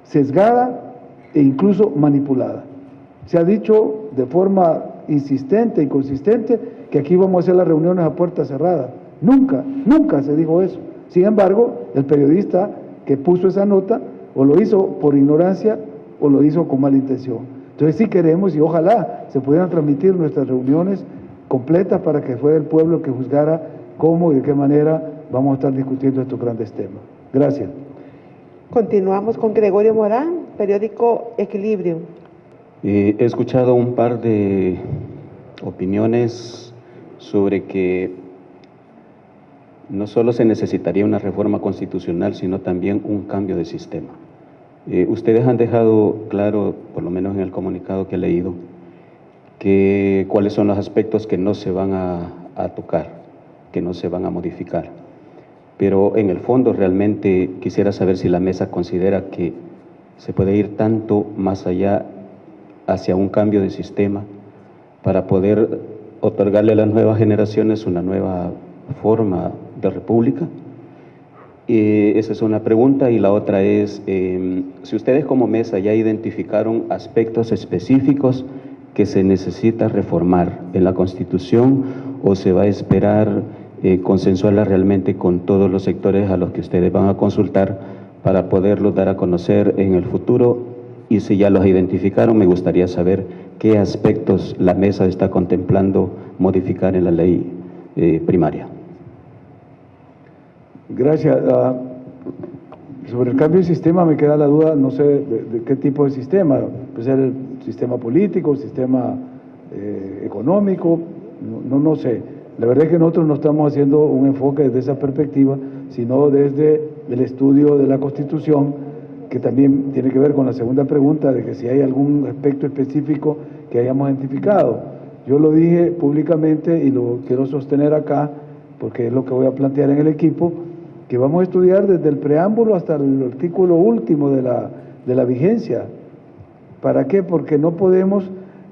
sesgada e incluso manipulada. Se ha dicho de forma insistente y consistente que aquí vamos a hacer las reuniones a puerta cerrada. Nunca, nunca se dijo eso. Sin embargo, el periodista que puso esa nota o lo hizo por ignorancia o lo hizo con mala intención. Entonces sí queremos y ojalá se pudieran transmitir nuestras reuniones completas para que fuera el pueblo el que juzgara cómo y de qué manera vamos a estar discutiendo estos grandes temas. Gracias. Continuamos con Gregorio Morán, periódico Equilibrio. He escuchado un par de opiniones sobre que no solo se necesitaría una reforma constitucional, sino también un cambio de sistema. Ustedes han dejado claro, por lo menos en el comunicado que he leído, que cuáles son los aspectos que no se van a tocar, que no se van a modificar. Pero en el fondo realmente quisiera saber si la mesa considera que se puede ir tanto más allá hacia un cambio de sistema para poder otorgarle a las nuevas generaciones una nueva forma de república. Esa es una pregunta, y la otra es, si ustedes como mesa ya identificaron aspectos específicos que se necesita reformar en la Constitución, o se va a esperar consensuarla realmente con todos los sectores a los que ustedes van a consultar para poderlos dar a conocer en el futuro. Y si ya los identificaron, me gustaría saber qué aspectos la mesa está contemplando modificar en la ley primaria. Gracias. Sobre el cambio de sistema me queda la duda, no sé de qué tipo de sistema, puede ser el sistema político, el sistema económico, no sé. La verdad es que nosotros no estamos haciendo un enfoque desde esa perspectiva, sino desde el estudio de la Constitución, que también tiene que ver con la segunda pregunta de que si hay algún aspecto específico que hayamos identificado. Yo lo dije públicamente y lo quiero sostener acá, porque es lo que voy a plantear en el equipo, que vamos a estudiar desde el preámbulo hasta el artículo último de la vigencia. ¿Para qué? Porque no podemos,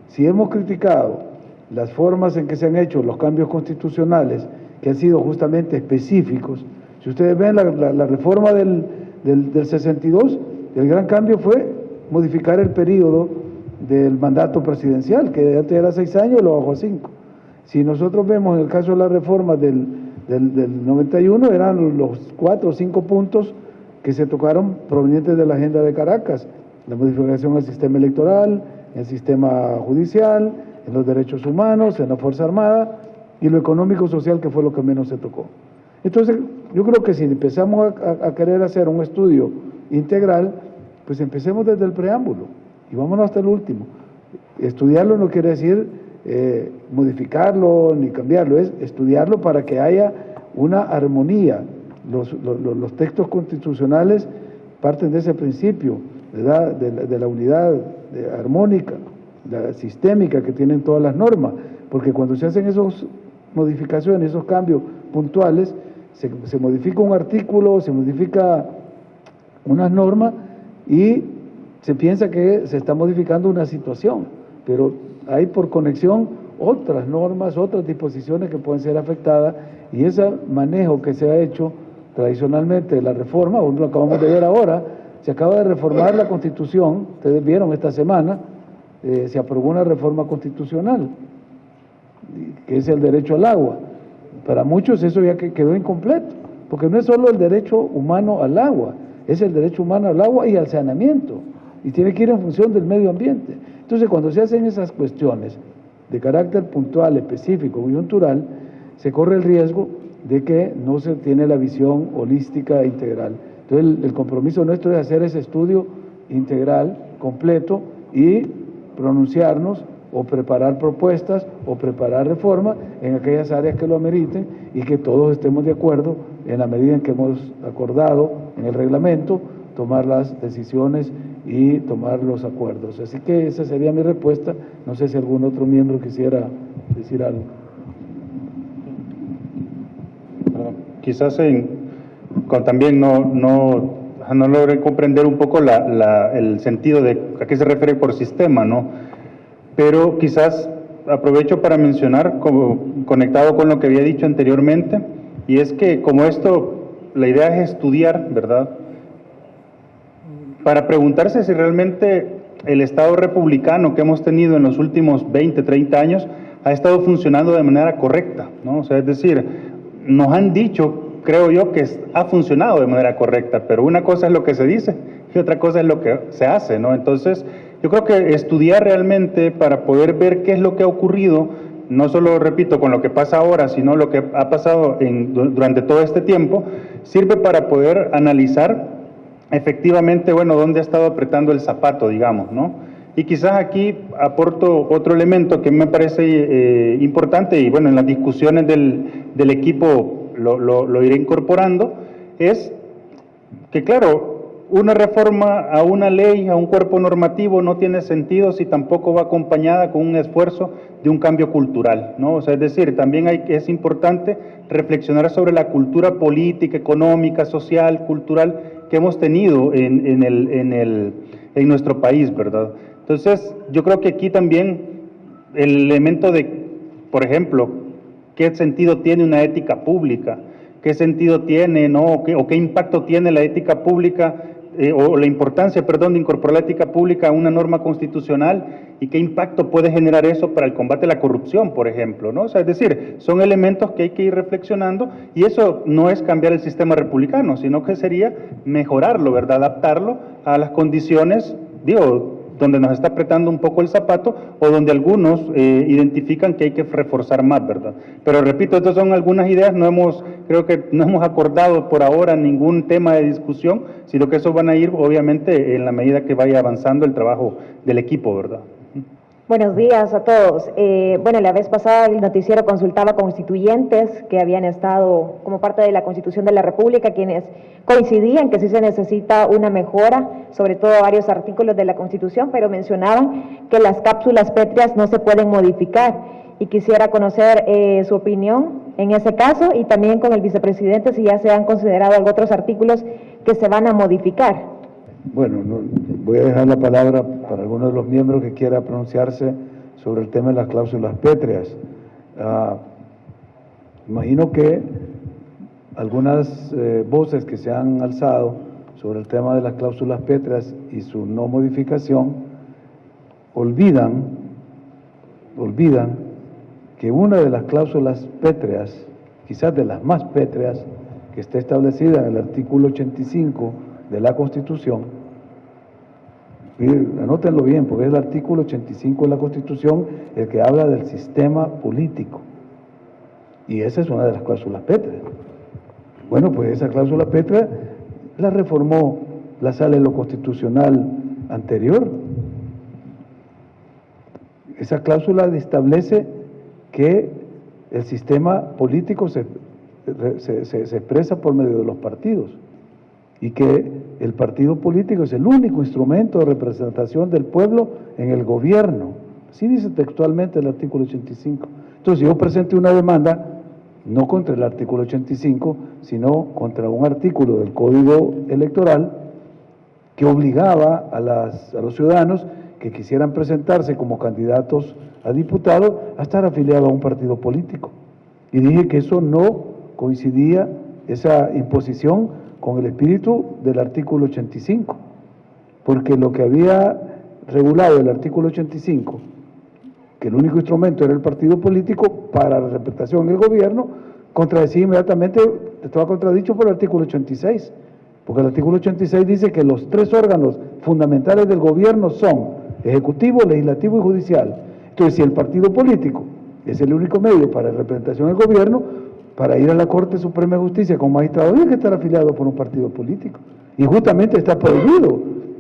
si hemos criticado las formas en que se han hecho los cambios constitucionales, que han sido justamente específicos, si ustedes ven la reforma del 62, el gran cambio fue modificar el periodo del mandato presidencial, que antes era 6 años, lo bajó a 5. Si nosotros vemos en el caso de la reforma del 91, eran los 4 o 5 puntos que se tocaron provenientes de la agenda de Caracas: la modificación del sistema electoral, el sistema judicial, en los derechos humanos, en la Fuerza Armada, y lo económico-social, que fue lo que menos se tocó. Entonces, yo creo que si empezamos a querer hacer un estudio integral, pues empecemos desde el preámbulo y vámonos hasta el último. Estudiarlo no quiere decir modificarlo ni cambiarlo, es estudiarlo para que haya una armonía. Los textos constitucionales parten de ese principio, ¿verdad? De la unidad armónica, la sistémica que tienen todas las normas, porque cuando se hacen esas modificaciones, esos cambios puntuales, se modifica un artículo, se modifica unas normas y se piensa que se está modificando una situación, pero hay por conexión otras normas, otras disposiciones que pueden ser afectadas, y ese manejo que se ha hecho tradicionalmente de la reforma, lo acabamos de ver ahora, se acaba de reformar la Constitución, ustedes vieron esta semana, se aprobó una reforma constitucional, que es el derecho al agua. Para muchos eso ya quedó incompleto, porque no es solo el derecho humano al agua, es el derecho humano al agua y al saneamiento, y tiene que ir en función del medio ambiente. Entonces, cuando se hacen esas cuestiones de carácter puntual, específico, coyuntural, se corre el riesgo de que no se tiene la visión holística e integral. Entonces, el compromiso nuestro es hacer ese estudio integral, completo, y pronunciarnos o preparar propuestas o preparar reformas en aquellas áreas que lo ameriten y que todos estemos de acuerdo en la medida en que hemos acordado en el reglamento, tomar las decisiones y tomar los acuerdos. Así que esa sería mi respuesta. No sé si algún otro miembro quisiera decir algo. Quizás también no logré comprender un poco el sentido de a qué se refiere por sistema, ¿no? Pero quizás aprovecho para mencionar, como conectado con lo que había dicho anteriormente, y es que como la idea es estudiar, ¿verdad?, para preguntarse si realmente el Estado republicano que hemos tenido en los últimos 20, 30 años ha estado funcionando de manera correcta, ¿no? O sea, es decir, nos han dicho, creo yo, que ha funcionado de manera correcta, pero una cosa es lo que se dice y otra cosa es lo que se hace, ¿no? Entonces, yo creo que estudiar realmente para poder ver qué es lo que ha ocurrido, no solo, repito, con lo que pasa ahora, sino lo que ha pasado durante todo este tiempo, sirve para poder analizar efectivamente, bueno, dónde ha estado apretando el zapato, digamos, ¿no? Y quizás aquí aporto otro elemento que me parece importante, y bueno, en las discusiones del equipo lo iré incorporando, es que, claro, una reforma a una ley, a un cuerpo normativo, no tiene sentido si tampoco va acompañada con un esfuerzo de un cambio cultural, ¿no? O sea, es decir, también es importante reflexionar sobre la cultura política, económica, social, cultural que hemos tenido en nuestro país, ¿verdad? Entonces, yo creo que aquí también el elemento de, por ejemplo, qué sentido tiene una ética pública, qué sentido tiene, ¿no? o qué impacto tiene la ética pública, o la importancia, perdón, de incorporar la ética pública a una norma constitucional, y qué impacto puede generar eso para el combate a la corrupción, por ejemplo, ¿no? O sea, es decir, son elementos que hay que ir reflexionando, y eso no es cambiar el sistema republicano, sino que sería mejorarlo, ¿verdad? Adaptarlo a las condiciones, donde nos está apretando un poco el zapato, o donde algunos identifican que hay que reforzar más, ¿verdad? Pero repito, estas son algunas ideas, creo que no hemos acordado por ahora ningún tema de discusión, sino que eso van a ir, obviamente, en la medida que vaya avanzando el trabajo del equipo, ¿verdad? Buenos días a todos. Bueno, la vez pasada el noticiero consultaba constituyentes que habían estado como parte de la Constitución de la República, quienes coincidían que sí se necesita una mejora, sobre todo varios artículos de la Constitución, pero mencionaban que las cápsulas pétreas no se pueden modificar, y quisiera conocer su opinión en ese caso, y también con el vicepresidente si ya se han considerado otros artículos que se van a modificar. Bueno, voy a dejar la palabra para alguno de los miembros que quiera pronunciarse sobre el tema de las cláusulas pétreas. Imagino que algunas voces que se han alzado sobre el tema de las cláusulas pétreas y su no modificación olvidan que una de las cláusulas pétreas, quizás de las más pétreas, que está establecida en el artículo 85 de la Constitución, anótenlo bien, porque es el artículo 85 de la Constitución el que habla del sistema político, y esa es una de las cláusulas pétreas. Bueno, pues esa cláusula pétrea la reformó la Sala de lo Constitucional anterior. Esa cláusula establece que el sistema político se expresa por medio de los partidos y que el partido político es el único instrumento de representación del pueblo en el gobierno. Así dice textualmente el artículo 85. Entonces yo presenté una demanda no contra el artículo 85, sino contra un artículo del Código Electoral que obligaba a los ciudadanos que quisieran presentarse como candidatos a diputados a estar afiliados a un partido político. Y dije que eso no coincidía, esa imposición, con el espíritu del artículo 85, porque lo que había regulado el artículo 85, que el único instrumento era el partido político para la representación en el gobierno, contradecía inmediatamente, estaba contradicho por el artículo 86, porque el artículo 86 dice que los tres órganos fundamentales del gobierno son ejecutivo, legislativo y judicial. Entonces, si el partido político es el único medio para la representación del gobierno, para ir a la Corte Suprema de Justicia como magistrado, hay que estar afiliado por un partido político. Y justamente está prohibido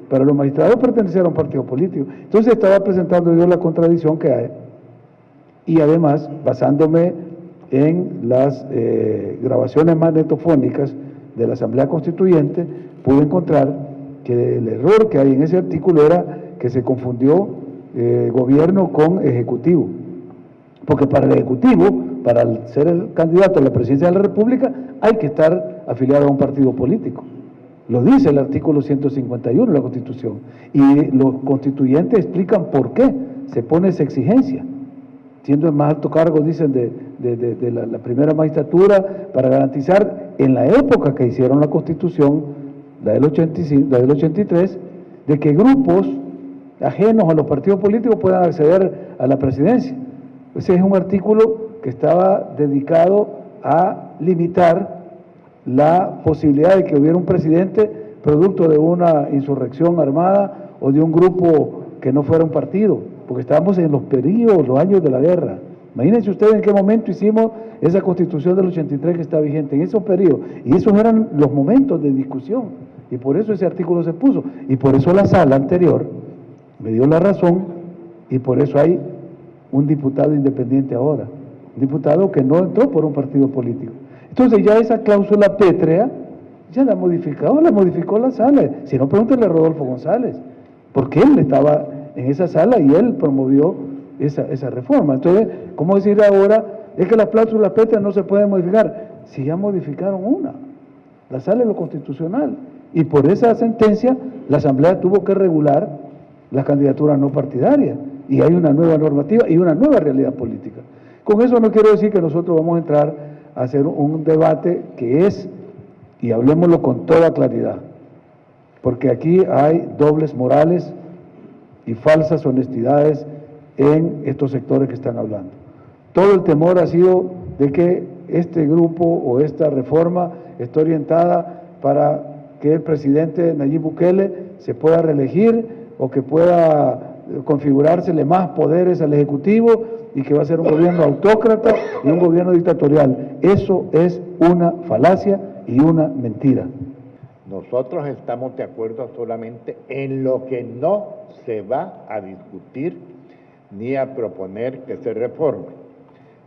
para los magistrados pertenecer a un partido político. Entonces estaba presentando yo la contradicción que hay. Y además, basándome en las grabaciones magnetofónicas de la Asamblea Constituyente, pude encontrar que el error que hay en ese artículo era que se confundió gobierno con ejecutivo. Porque para el ejecutivo, para ser el candidato a la presidencia de la República, hay que estar afiliado a un partido político. Lo dice el artículo 151 de la Constitución. Y los constituyentes explican por qué se pone esa exigencia, siendo el más alto cargo, dicen, de la primera magistratura, para garantizar, en la época que hicieron la Constitución, la del 85, la del 83, de que grupos ajenos a los partidos políticos puedan acceder a la presidencia. Ese es un artículo que estaba dedicado a limitar la posibilidad de que hubiera un presidente producto de una insurrección armada o de un grupo que no fuera un partido, porque estábamos en los periodos, los años de la guerra. Imagínense ustedes en qué momento hicimos esa Constitución del 83 que está vigente, en esos periodos, y esos eran los momentos de discusión, y por eso ese artículo se puso, y por eso la sala anterior me dio la razón, y por eso hay un diputado independiente ahora, un diputado que no entró por un partido político. Entonces ya esa cláusula pétrea ya la modificó la sala. Si no, pregúntale a Rodolfo González, porque él estaba en esa sala y él promovió esa reforma. Entonces, ¿cómo decir ahora es que las cláusulas pétreas no se pueden modificar? Si ya modificaron una, la sala de lo constitucional, y por esa sentencia la Asamblea tuvo que regular las candidaturas no partidarias, y hay una nueva normativa y una nueva realidad política. Con eso no quiero decir que nosotros vamos a entrar a hacer un debate que es, y hablemoslo con toda claridad, porque aquí hay dobles morales y falsas honestidades en estos sectores que están hablando. Todo el temor ha sido de que este grupo o esta reforma esté orientada para que el presidente Nayib Bukele se pueda reelegir o que pueda configurársele más poderes al Ejecutivo y que va a ser un gobierno autócrata y un gobierno dictatorial. Eso es una falacia y una mentira. Nosotros estamos de acuerdo solamente en lo que no se va a discutir ni a proponer que se reforme,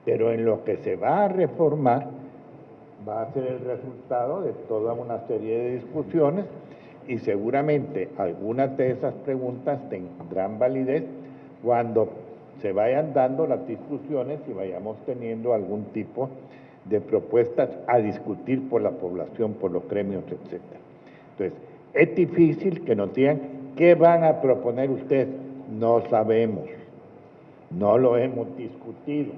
pero en lo que se va a reformar va a ser el resultado de toda una serie de discusiones y seguramente algunas de esas preguntas tendrán validez cuando se vayan dando las discusiones y vayamos teniendo algún tipo de propuestas a discutir por la población, por los gremios, etc. Entonces, es difícil que nos digan qué van a proponer ustedes. No sabemos, no lo hemos discutido,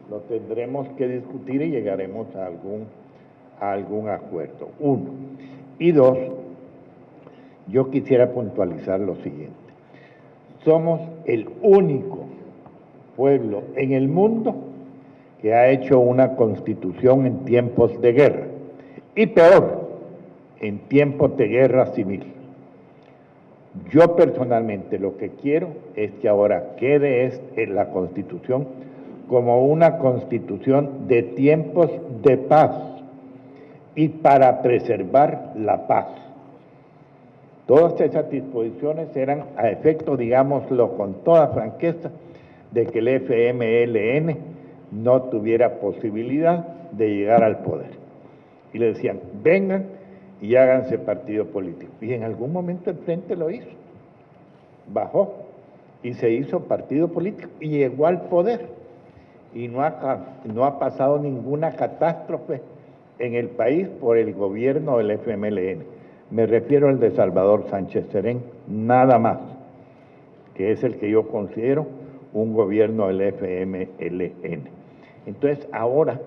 lo tendremos que discutir y llegaremos a algún acuerdo. Uno. Y dos, yo quisiera puntualizar lo siguiente. Somos el único pueblo en el mundo que ha hecho una constitución en tiempos de guerra, y peor, en tiempos de guerra civil. Yo personalmente lo que quiero es que ahora quede en la Constitución como una Constitución de tiempos de paz, y para preservar la paz. Todas esas disposiciones eran a efecto, digámoslo con toda franqueza, de que el FMLN no tuviera posibilidad de llegar al poder. Y le decían, vengan y háganse partido político. Y en algún momento el Frente lo hizo, bajó y se hizo partido político y llegó al poder. Y no ha pasado ninguna catástrofe en el país por el gobierno del FMLN. Me refiero al de Salvador Sánchez Serén, nada más, que es el que yo considero un gobierno del FMLN. Entonces, ahora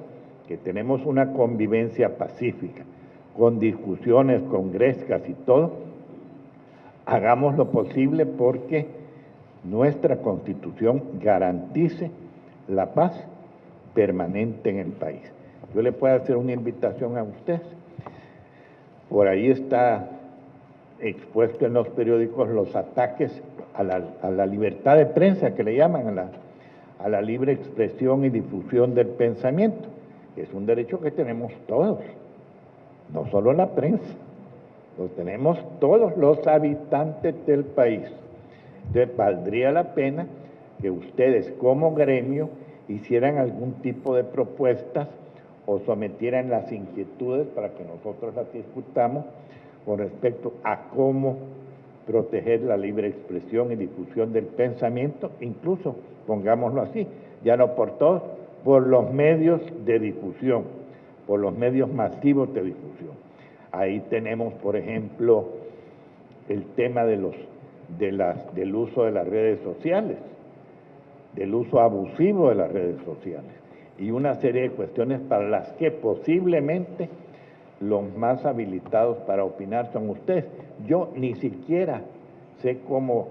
que tenemos una convivencia pacífica, con discusiones, con grescas y todo, hagamos lo posible porque nuestra Constitución garantice la paz permanente en el país. Yo le puedo hacer una invitación a usted. Por ahí está expuesto en los periódicos los ataques a la libertad de prensa, que le llaman, a la libre expresión y difusión del pensamiento. Es un derecho que tenemos todos, no solo la prensa, lo tenemos todos los habitantes del país. Entonces, valdría la pena que ustedes como gremio hicieran algún tipo de propuestas o sometieran las inquietudes para que nosotros las discutamos con respecto a cómo proteger la libre expresión y difusión del pensamiento, incluso, pongámoslo así, ya no por todos, por los medios de difusión, por los medios masivos de difusión. Ahí tenemos, por ejemplo, el tema del uso de las redes sociales, del uso abusivo de las redes sociales, y una serie de cuestiones para las que posiblemente los más habilitados para opinar son ustedes. Yo ni siquiera sé cómo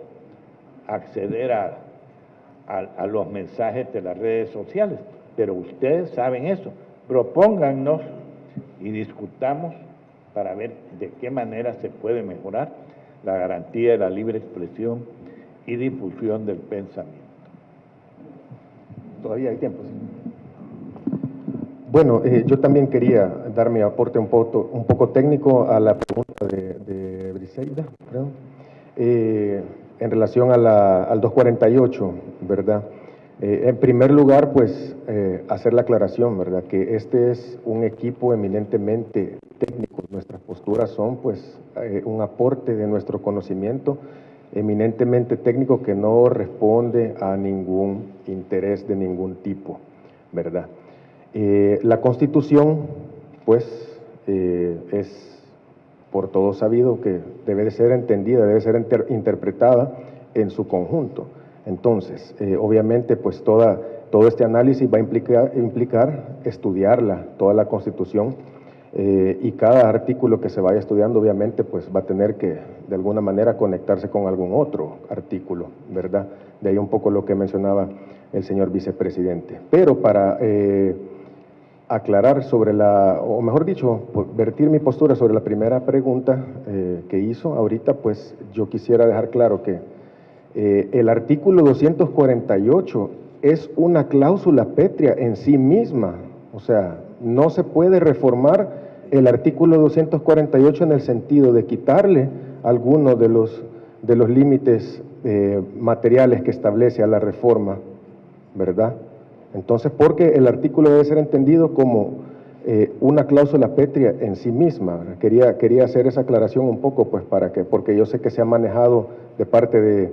acceder a los mensajes de las redes sociales, pero ustedes saben eso. Propóngannos y discutamos para ver de qué manera se puede mejorar la garantía de la libre expresión y difusión del pensamiento. Todavía hay tiempo, ¿sí? Bueno, yo también quería dar mi aporte un poco técnico a la pregunta de Briseida, creo, en relación al 248, ¿verdad? En primer lugar, pues, hacer la aclaración, ¿verdad?, que este es un equipo eminentemente técnico. Nuestras posturas son, pues, un aporte de nuestro conocimiento eminentemente técnico que no responde a ningún interés de ningún tipo, ¿verdad? La Constitución, pues, es por todos sabido que debe de ser entendida, debe ser interpretada en su conjunto. Entonces, obviamente, pues, todo este análisis va a implicar estudiarla, toda la Constitución, y cada artículo que se vaya estudiando, obviamente, pues, va a tener que, de alguna manera, conectarse con algún otro artículo, ¿verdad? De ahí un poco lo que mencionaba el señor vicepresidente. Pero para aclarar sobre o mejor dicho, vertir mi postura sobre la primera pregunta que hizo ahorita, pues yo quisiera dejar claro que el artículo 248 es una cláusula pétrea en sí misma, o sea, no se puede reformar el artículo 248 en el sentido de quitarle alguno de los límites materiales que establece a la reforma, ¿verdad? Entonces, porque el artículo debe ser entendido como una cláusula pétrea en sí misma. Quería hacer esa aclaración un poco, pues, porque yo sé que se ha manejado de parte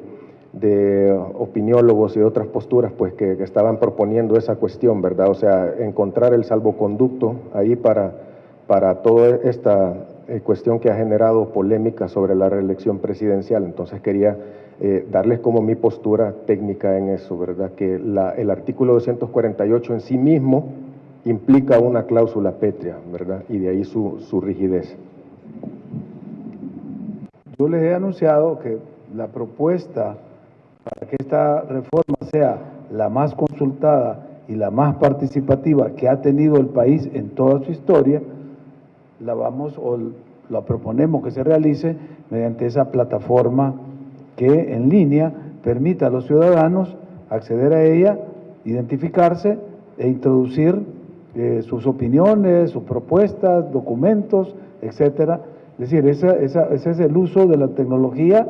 de opiniólogos y de otras posturas, pues, que estaban proponiendo esa cuestión, ¿verdad? O sea, encontrar el salvoconducto ahí para toda esta cuestión que ha generado polémica sobre la reelección presidencial. Entonces, quería darles como mi postura técnica en eso, ¿verdad? Que el artículo 248 en sí mismo implica una cláusula pétrea, ¿verdad? Y de ahí su rigidez. Yo les he anunciado que la propuesta para que esta reforma sea la más consultada y la más participativa que ha tenido el país en toda su historia, la proponemos que se realice mediante esa plataforma que en línea permita a los ciudadanos acceder a ella, identificarse e introducir sus opiniones, sus propuestas, documentos, etcétera. Es decir, ese es el uso de la tecnología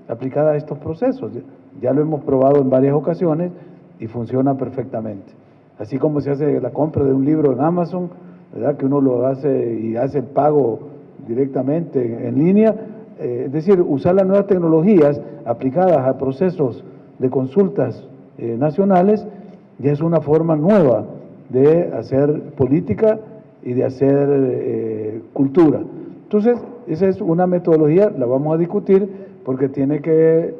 aplicada a estos procesos. Ya lo hemos probado en varias ocasiones y funciona perfectamente. Así como se hace la compra de un libro en Amazon, ¿verdad?, que uno lo hace y hace el pago directamente en línea. Es decir, usar las nuevas tecnologías aplicadas a procesos de consultas nacionales ya es una forma nueva de hacer política y de hacer cultura. Entonces, esa es una metodología, la vamos a discutir porque tiene que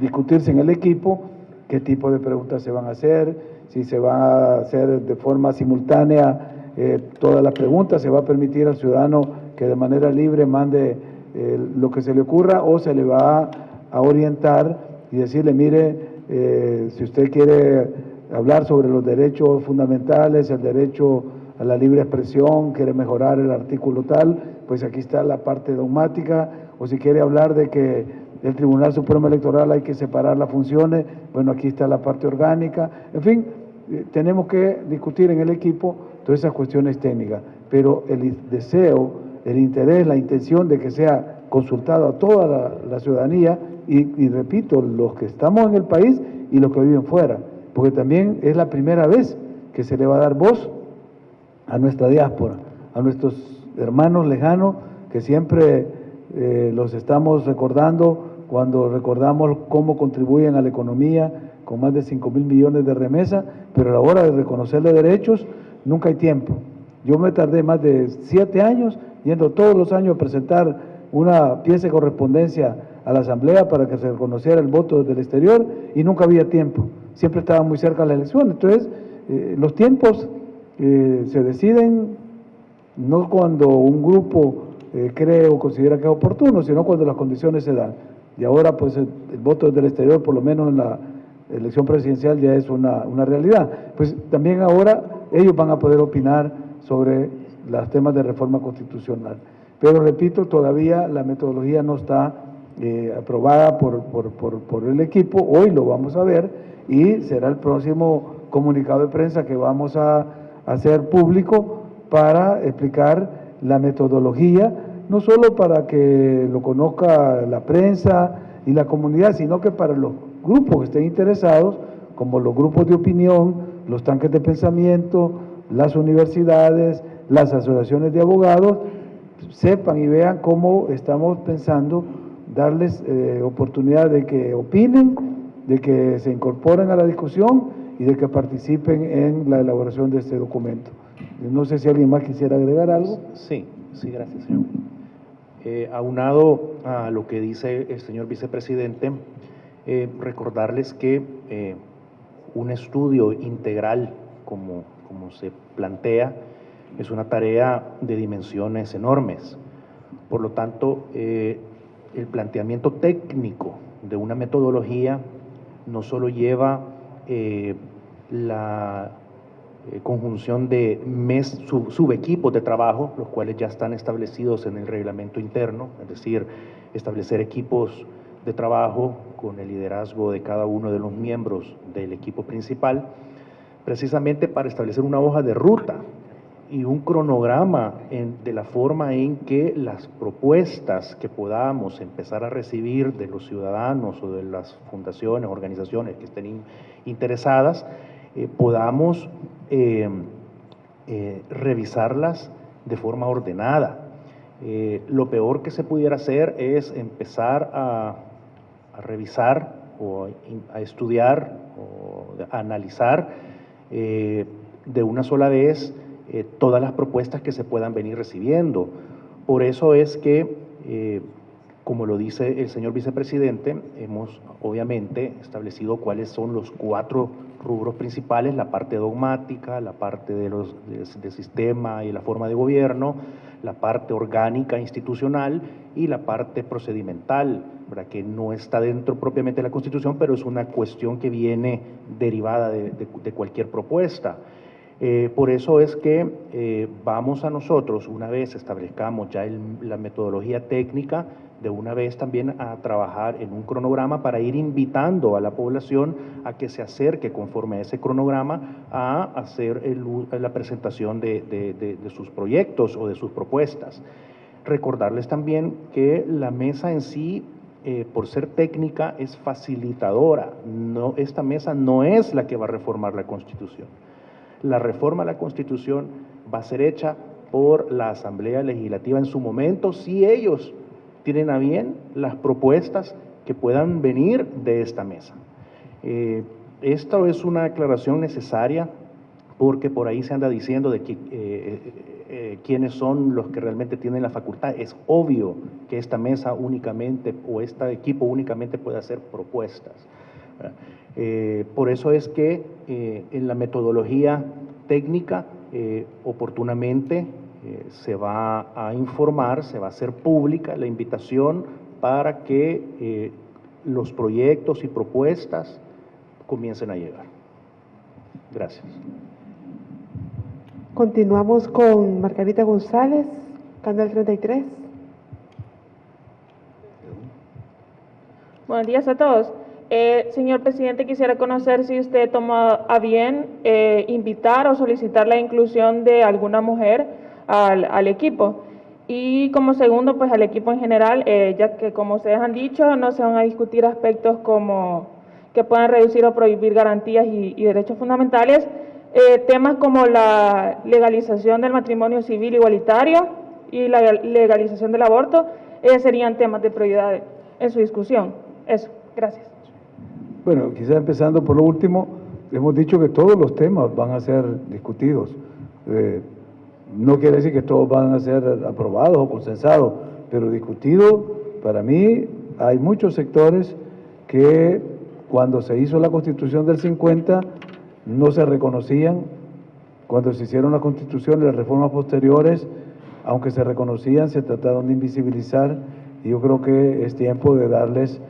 discutirse en el equipo qué tipo de preguntas se van a hacer, si se van a hacer de forma simultánea todas las preguntas, se va a permitir al ciudadano que de manera libre mande lo que se le ocurra o se le va a orientar y decirle, mire, si usted quiere hablar sobre los derechos fundamentales, el derecho a la libre expresión, quiere mejorar el artículo tal, pues aquí está la parte dogmática, o si quiere hablar de que el Tribunal Supremo Electoral hay que separar las funciones, bueno, aquí está la parte orgánica, en fin, tenemos que discutir en el equipo todas esas cuestiones técnicas, pero el deseo, el interés, la intención de que sea consultado a toda la ciudadanía y repito, los que estamos en el país y los que viven fuera, porque también es la primera vez que se le va a dar voz a nuestra diáspora, a nuestros hermanos lejanos que siempre los estamos recordando cuando recordamos cómo contribuyen a la economía con más de 5.000 millones de remesas, pero a la hora de reconocerle derechos nunca hay tiempo. Yo me tardé más de 7 años yendo todos los años a presentar una pieza de correspondencia a la Asamblea para que se reconociera el voto desde el exterior y nunca había tiempo, siempre estaba muy cerca de la elección. Entonces, los tiempos se deciden no cuando un grupo cree o considera que es oportuno, sino cuando las condiciones se dan. Y ahora, pues, el voto desde el exterior, por lo menos en la elección presidencial, ya es una realidad. Pues también ahora ellos van a poder opinar sobre los temas de reforma constitucional. Pero repito, todavía la metodología no está aprobada por el equipo, hoy lo vamos a ver y será el próximo comunicado de prensa que vamos a hacer público para explicar la metodología, no solo para que lo conozca la prensa y la comunidad, sino que para los grupos que estén interesados, como los grupos de opinión, los tanques de pensamiento, las universidades, las asociaciones de abogados, sepan y vean cómo estamos pensando darles oportunidad de que opinen, de que se incorporen a la discusión y de que participen en la elaboración de este documento. No sé si alguien más quisiera agregar algo. Sí, gracias, señor. Aunado a lo que dice el señor vicepresidente, recordarles que un estudio integral, como se plantea, es una tarea de dimensiones enormes. Por lo tanto, el planteamiento técnico de una metodología no solo lleva la conjunción de subequipos de trabajo, los cuales ya están establecidos en el reglamento interno, es decir, establecer equipos de trabajo con el liderazgo de cada uno de los miembros del equipo principal, precisamente para establecer una hoja de ruta y un cronograma de la forma en que las propuestas que podamos empezar a recibir de los ciudadanos o de las fundaciones, organizaciones que estén interesadas, podamos revisarlas de forma ordenada. Lo peor que se pudiera hacer es empezar a revisar o a estudiar o a analizar de una sola vez todas las propuestas que se puedan venir recibiendo. Por eso es que, como lo dice el señor vicepresidente, hemos obviamente establecido cuáles son los 4 rubros principales: la parte dogmática, la parte del sistema y la forma de gobierno, la parte orgánica institucional y la parte procedimental, ¿verdad?, que no está dentro propiamente de la Constitución, pero es una cuestión que viene derivada de cualquier propuesta. Por eso es que vamos a nosotros, una vez establezcamos ya la metodología técnica, de una vez también a trabajar en un cronograma para ir invitando a la población a que se acerque conforme a ese cronograma a hacer la presentación de sus proyectos o de sus propuestas. Recordarles también que la mesa en sí, por ser técnica, es facilitadora. Esta mesa no es la que va a reformar la Constitución. La reforma a la Constitución va a ser hecha por la Asamblea Legislativa en su momento, si ellos tienen a bien las propuestas que puedan venir de esta mesa. Esta es una aclaración necesaria porque por ahí se anda diciendo de que quiénes son los que realmente tienen la facultad. Es obvio que esta mesa únicamente o este equipo únicamente puede hacer propuestas. Por eso es que en la metodología técnica oportunamente se va a informar, se va a hacer pública la invitación para que los proyectos y propuestas comiencen a llegar. Gracias. Continuamos con Margarita González, canal 33. Buenos días a todos. Señor presidente, quisiera conocer si usted toma a bien invitar o solicitar la inclusión de alguna mujer al equipo. Y como segundo, pues al equipo en general, ya que como ustedes han dicho, no se van a discutir aspectos como que puedan reducir o prohibir garantías y derechos fundamentales, temas como la legalización del matrimonio civil igualitario y la legalización del aborto, serían temas de prioridad en su discusión. Eso, gracias. Bueno, quizá empezando por lo último, hemos dicho que todos los temas van a ser discutidos. No quiere decir que todos van a ser aprobados o consensados, pero discutido, para mí, hay muchos sectores que cuando se hizo la Constitución del 50 no se reconocían, cuando se hicieron la Constitución y las reformas posteriores, aunque se reconocían, se trataron de invisibilizar, y yo creo que es tiempo de darles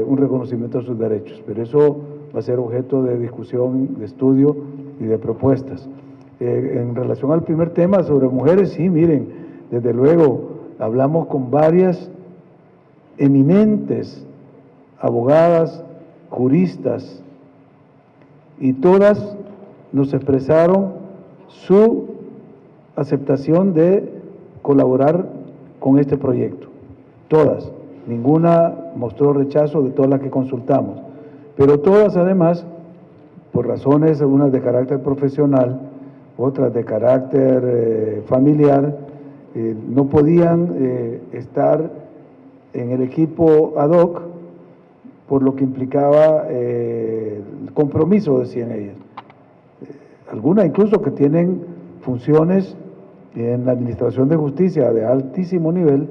un reconocimiento de sus derechos, pero eso va a ser objeto de discusión, de estudio y de propuestas. En relación al primer tema sobre mujeres, sí, miren, desde luego hablamos con varias eminentes abogadas, juristas, y todas nos expresaron su aceptación de colaborar con este proyecto, todas. Ninguna mostró rechazo de todas las que consultamos, pero todas además, por razones algunas de carácter profesional, otras de carácter familiar, no podían estar en el equipo ad hoc por lo que implicaba el compromiso, decían ellas. Algunas incluso que tienen funciones en la administración de justicia de altísimo nivel,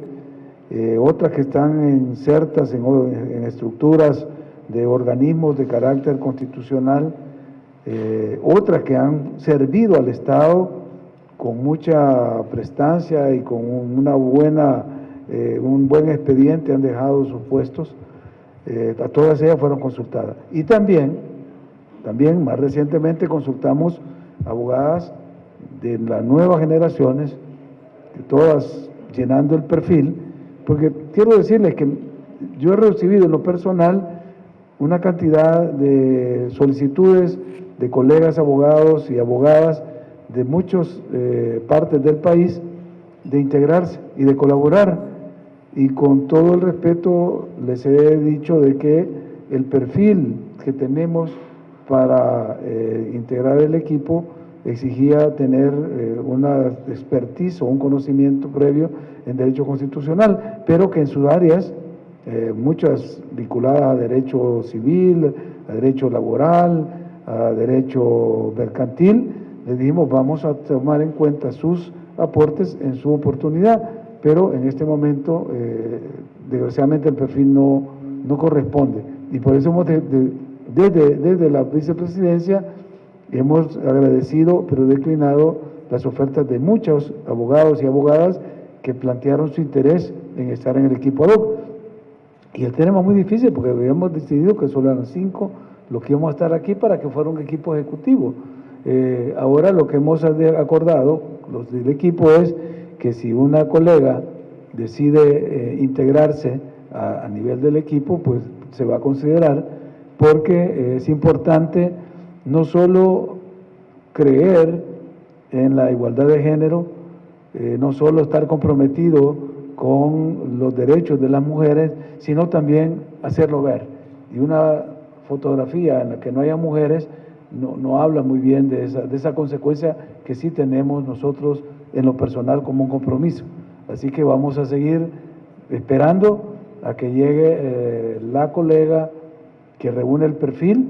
otras que están insertas en estructuras de organismos de carácter constitucional, otras que han servido al Estado con mucha prestancia y con un buen expediente, han dejado sus puestos, a todas ellas fueron consultadas. Y también más recientemente consultamos abogadas de las nuevas generaciones, todas llenando el perfil, porque quiero decirles que yo he recibido en lo personal una cantidad de solicitudes de colegas abogados y abogadas de muchas partes del país de integrarse y de colaborar, y con todo el respeto les he dicho de que el perfil que tenemos para integrar el equipo exigía tener una expertise o un conocimiento previo en derecho constitucional, pero que en sus áreas, muchas vinculadas a derecho civil, a derecho laboral, a derecho mercantil, les dijimos vamos a tomar en cuenta sus aportes en su oportunidad, pero en este momento desgraciadamente el perfil no corresponde, y por eso hemos desde la vicepresidencia hemos agradecido pero declinado las ofertas de muchos abogados y abogadas que plantearon su interés en estar en el equipo ad hoc. Y el tema es muy difícil porque habíamos decidido que solo eran 5 los que íbamos a estar aquí para que fuera un equipo ejecutivo. Ahora lo que hemos acordado, los del equipo, es que si una colega decide integrarse a nivel del equipo, pues se va a considerar, porque es importante no solo creer en la igualdad de género, no solo estar comprometido con los derechos de las mujeres, sino también hacerlo ver. Y una fotografía en la que no haya mujeres no habla muy bien de esa consecuencia que sí tenemos nosotros en lo personal como un compromiso. Así que vamos a seguir esperando a que llegue la colega que reúne el perfil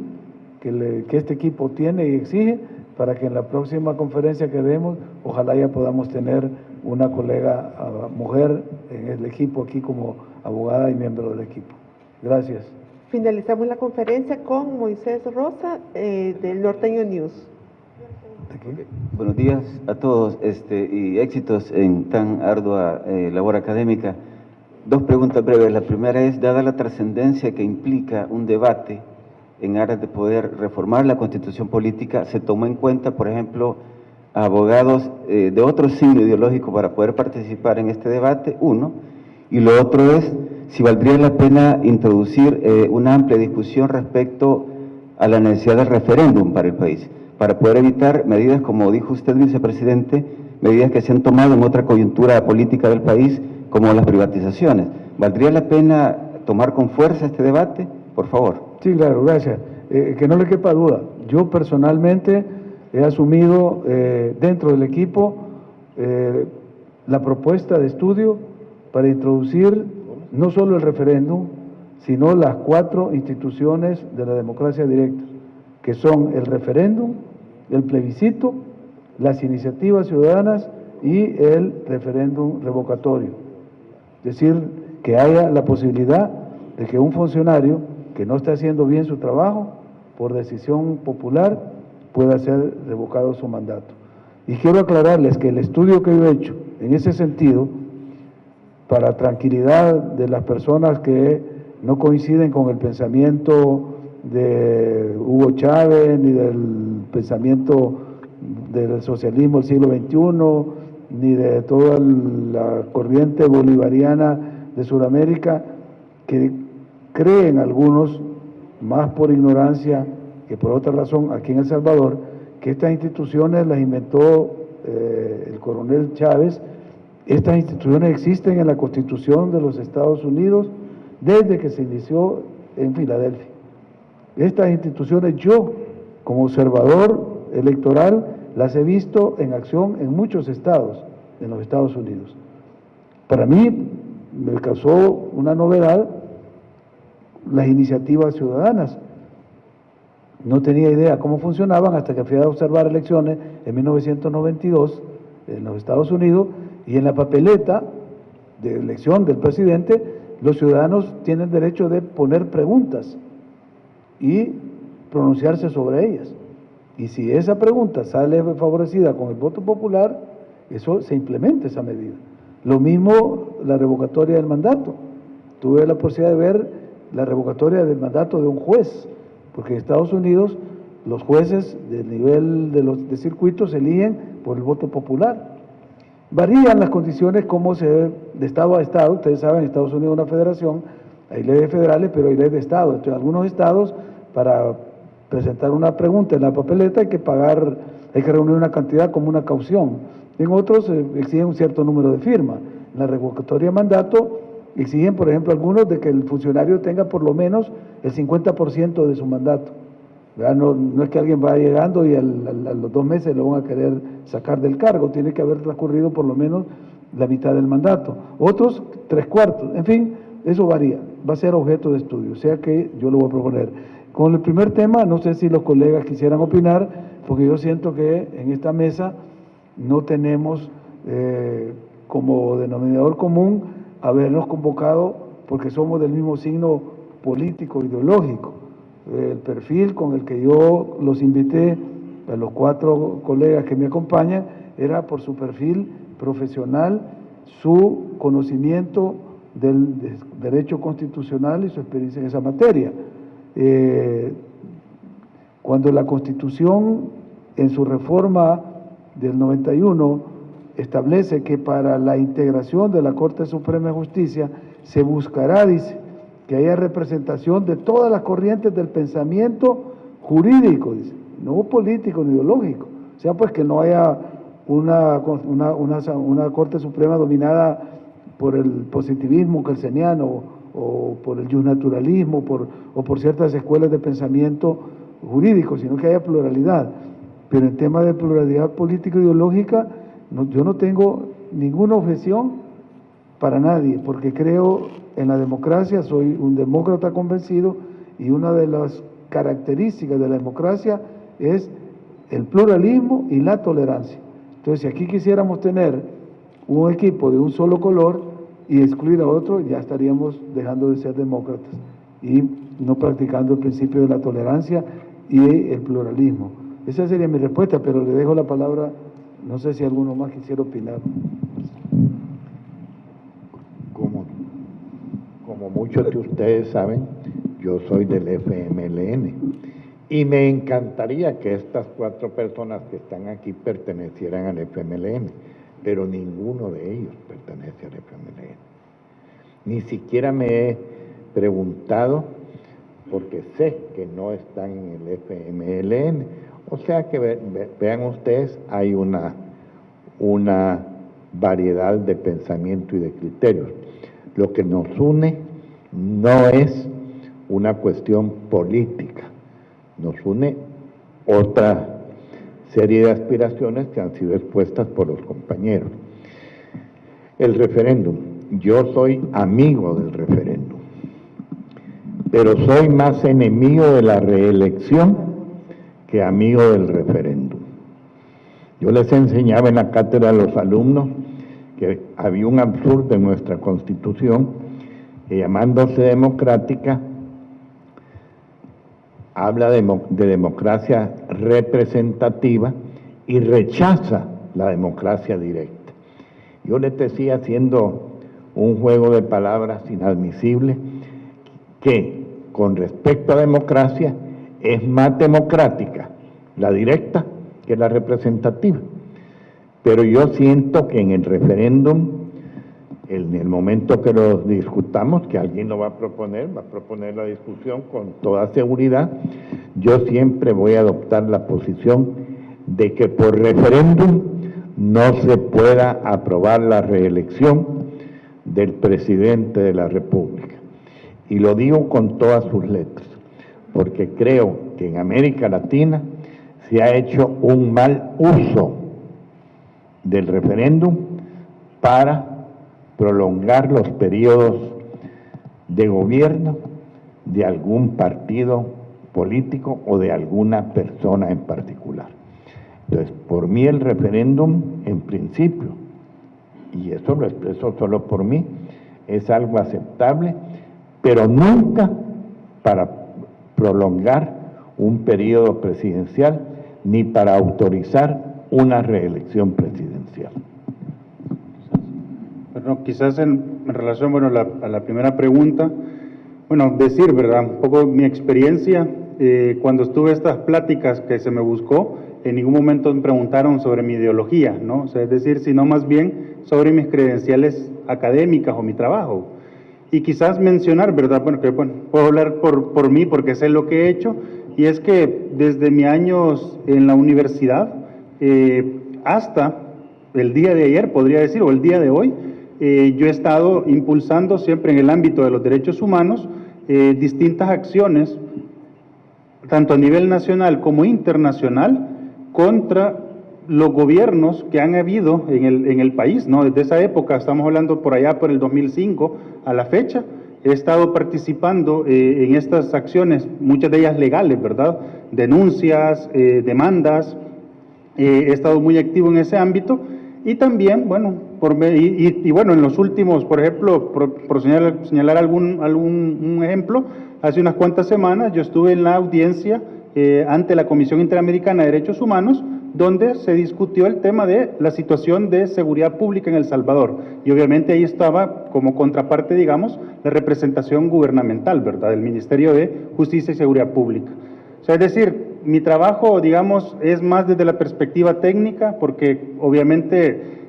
que este equipo tiene y exige, para que en la próxima conferencia que demos, ojalá ya podamos tener una colega mujer en el equipo aquí como abogada y miembro del equipo. Gracias. Finalizamos la conferencia con Moisés Rosa, del Norteño News. Buenos días a todos y éxitos en tan ardua labor académica. Dos preguntas breves. La primera es, dada la trascendencia que implica un debate en aras de poder reformar la Constitución política, ¿se tomó en cuenta, por ejemplo, a abogados de otro signo ideológico para poder participar en este debate? Uno. Y lo otro es, si valdría la pena introducir una amplia discusión respecto a la necesidad del referéndum para el país, para poder evitar medidas, como dijo usted, vicepresidente, medidas que se han tomado en otra coyuntura política del país, como las privatizaciones. ¿Valdría la pena tomar con fuerza este debate? Por favor. Sí, claro, gracias. Que no le quepa duda, yo personalmente he asumido dentro del equipo la propuesta de estudio para introducir no solo el referéndum, sino las 4 instituciones de la democracia directa, que son el referéndum, el plebiscito, las iniciativas ciudadanas y el referéndum revocatorio. Es decir, que haya la posibilidad de que un funcionario que no esté haciendo bien su trabajo, por decisión popular, pueda ser revocado su mandato. Y quiero aclararles que el estudio que yo he hecho en ese sentido, para tranquilidad de las personas que no coinciden con el pensamiento de Hugo Chávez, ni del pensamiento del socialismo del siglo XXI, ni de toda la corriente bolivariana de Sudamérica, que creen algunos, más por ignorancia que por otra razón, aquí en El Salvador, que estas instituciones las inventó el coronel Chávez. Estas instituciones existen en la Constitución de los Estados Unidos desde que se inició en Filadelfia. Estas instituciones yo, como observador electoral, las he visto en acción en muchos estados, en los Estados Unidos. Para mí me causó una novedad las iniciativas ciudadanas. No tenía idea cómo funcionaban hasta que fui a observar elecciones en 1992 en los Estados Unidos, y en la papeleta de elección del presidente, los ciudadanos tienen derecho de poner preguntas y pronunciarse sobre ellas. Y si esa pregunta sale favorecida con el voto popular, eso se implementa, esa medida. Lo mismo la revocatoria del mandato. Tuve la posibilidad de ver la revocatoria del mandato de un juez, porque en Estados Unidos los jueces del nivel de circuito se eligen por el voto popular. Varían las condiciones como de estado a estado. Ustedes saben, en Estados Unidos es una federación, hay leyes federales, pero hay leyes de estado. Entonces, en algunos estados, para presentar una pregunta en la papeleta hay que pagar, hay que reunir una cantidad como una caución. En otros exigen un cierto número de firmas. En la revocatoria de mandato exigen, por ejemplo, algunos de que el funcionario tenga por lo menos el 50% de su mandato. No es que alguien vaya llegando y a los 2 meses lo van a querer sacar del cargo, tiene que haber transcurrido por lo menos la mitad del mandato. Otros, 3/4, en fin, eso varía, va a ser objeto de estudio, o sea que yo lo voy a proponer. Con el primer tema, no sé si los colegas quisieran opinar, porque yo siento que en esta mesa no tenemos como denominador común habernos convocado porque somos del mismo signo político, ideológico. El perfil con el que yo los invité, a los 4 colegas que me acompañan, era por su perfil profesional, su conocimiento del derecho constitucional y su experiencia en esa materia. Cuando la Constitución, en su reforma del 91, establece que para la integración de la Corte Suprema de Justicia se buscará, dice, que haya representación de todas las corrientes del pensamiento jurídico, dice, no político ni ideológico. O sea, pues que no haya una Corte Suprema dominada por el positivismo kelseniano o por el justnaturalismo o por ciertas escuelas de pensamiento jurídico, sino que haya pluralidad. Pero en tema de pluralidad político-ideológica, yo no tengo ninguna objeción para nadie, porque creo en la democracia, soy un demócrata convencido, y una de las características de la democracia es el pluralismo y la tolerancia. Entonces, si aquí quisiéramos tener un equipo de un solo color y excluir a otro, ya estaríamos dejando de ser demócratas y no practicando el principio de la tolerancia y el pluralismo. Esa sería mi respuesta, pero le dejo la palabra, no sé si alguno más quisiera opinar. Como muchos de ustedes saben, yo soy del FMLN y me encantaría que estas 4 personas que están aquí pertenecieran al FMLN, pero ninguno de ellos pertenece al FMLN. Ni siquiera me he preguntado, porque sé que no están en el FMLN. O sea que vean ustedes, hay una variedad de pensamiento y de criterios. Lo que nos une no es una cuestión política, nos une otra serie de aspiraciones que han sido expuestas por los compañeros. El referéndum, yo soy amigo del referéndum, pero soy más enemigo de la reelección que amigo del referéndum. Yo les enseñaba en la cátedra a los alumnos que había un absurdo en nuestra Constitución que, llamándose democrática, habla de democracia representativa y rechaza la democracia directa. Yo les decía, haciendo un juego de palabras inadmisible, que con respecto a democracia es más democrática la directa que la representativa. Pero yo siento que en el referéndum, en el momento que lo discutamos, que alguien lo va a proponer la discusión con toda seguridad, yo siempre voy a adoptar la posición de que por referéndum no se pueda aprobar la reelección del presidente de la República. Y lo digo con todas sus letras, porque creo que en América Latina se ha hecho un mal uso del referéndum para prolongar los periodos de gobierno de algún partido político o de alguna persona en particular. Entonces, por mí el referéndum, en principio, y eso lo expreso solo por mí, es algo aceptable, pero nunca para prolongar un periodo presidencial ni para autorizar una reelección presidencial. Bueno, quizás en relación, bueno, a la primera pregunta, bueno, decir, ¿verdad? Un poco mi experiencia, cuando estuve estas pláticas que se me buscó, en ningún momento me preguntaron sobre mi ideología, ¿no? O sea, es decir, sino más bien sobre mis credenciales académicas o mi trabajo. Y quizás mencionar, ¿verdad? Bueno, que bueno, puedo hablar por mí porque sé lo que he hecho, y es que desde mis años en la universidad hasta el día de ayer, podría decir, o el día de hoy, yo he estado impulsando siempre en el ámbito de los derechos humanos distintas acciones, tanto a nivel nacional como internacional, contra los gobiernos que han habido en el país, ¿no? Desde esa época, estamos hablando por allá por el 2005 a la fecha, he estado participando en estas acciones, muchas de ellas legales, ¿verdad? Denuncias, demandas, he estado muy activo en ese ámbito, y también, bueno, bueno, en los últimos, por ejemplo, por señalar un ejemplo, hace unas cuantas semanas yo estuve en la audiencia ante la Comisión Interamericana de Derechos Humanos, donde se discutió el tema de la situación de seguridad pública en El Salvador. Y obviamente ahí estaba como contraparte, digamos, la representación gubernamental, ¿verdad?, del Ministerio de Justicia y Seguridad Pública. O sea, es decir, mi trabajo, digamos, es más desde la perspectiva técnica, porque obviamente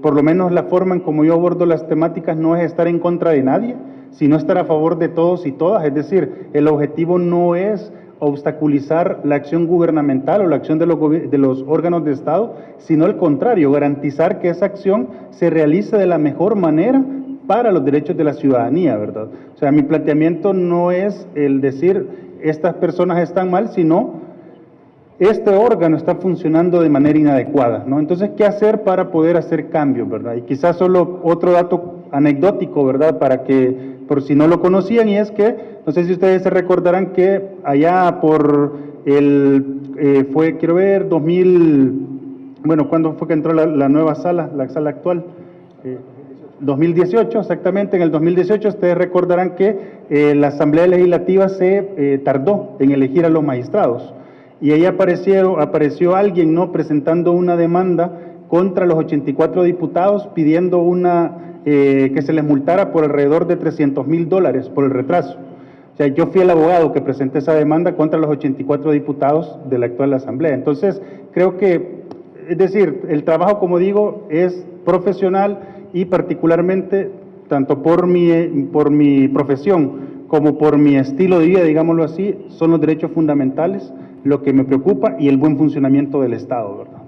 por lo menos la forma en como yo abordo las temáticas no es estar en contra de nadie, sino estar a favor de todos y todas. Es decir, el objetivo no es obstaculizar la acción gubernamental o la acción de los órganos de Estado, sino al contrario, garantizar que esa acción se realice de la mejor manera para los derechos de la ciudadanía, ¿verdad? O sea, mi planteamiento no es el decir estas personas están mal, sino este órgano está funcionando de manera inadecuada, ¿no? Entonces, ¿qué hacer para poder hacer cambios, verdad? Y quizás solo otro dato anecdótico, ¿verdad? Para que, por si no lo conocían, y es que, no sé si ustedes se recordarán que allá por fue, quiero ver, 2000, bueno, ¿cuándo fue que entró la nueva sala, la sala actual? 2018, exactamente, en el 2018 ustedes recordarán que la Asamblea Legislativa se tardó en elegir a los magistrados. Y ahí apareció alguien, ¿no?, presentando una demanda contra los 84 diputados pidiendo que se les multara por alrededor de $300,000 por el retraso. O sea, yo fui el abogado que presenté esa demanda contra los 84 diputados de la actual Asamblea. Entonces, creo que, es decir, el trabajo, como digo, es profesional y particularmente, tanto por mi profesión como por mi estilo de vida, digámoslo así, son los derechos fundamentales lo que me preocupa y el buen funcionamiento del Estado, ¿verdad?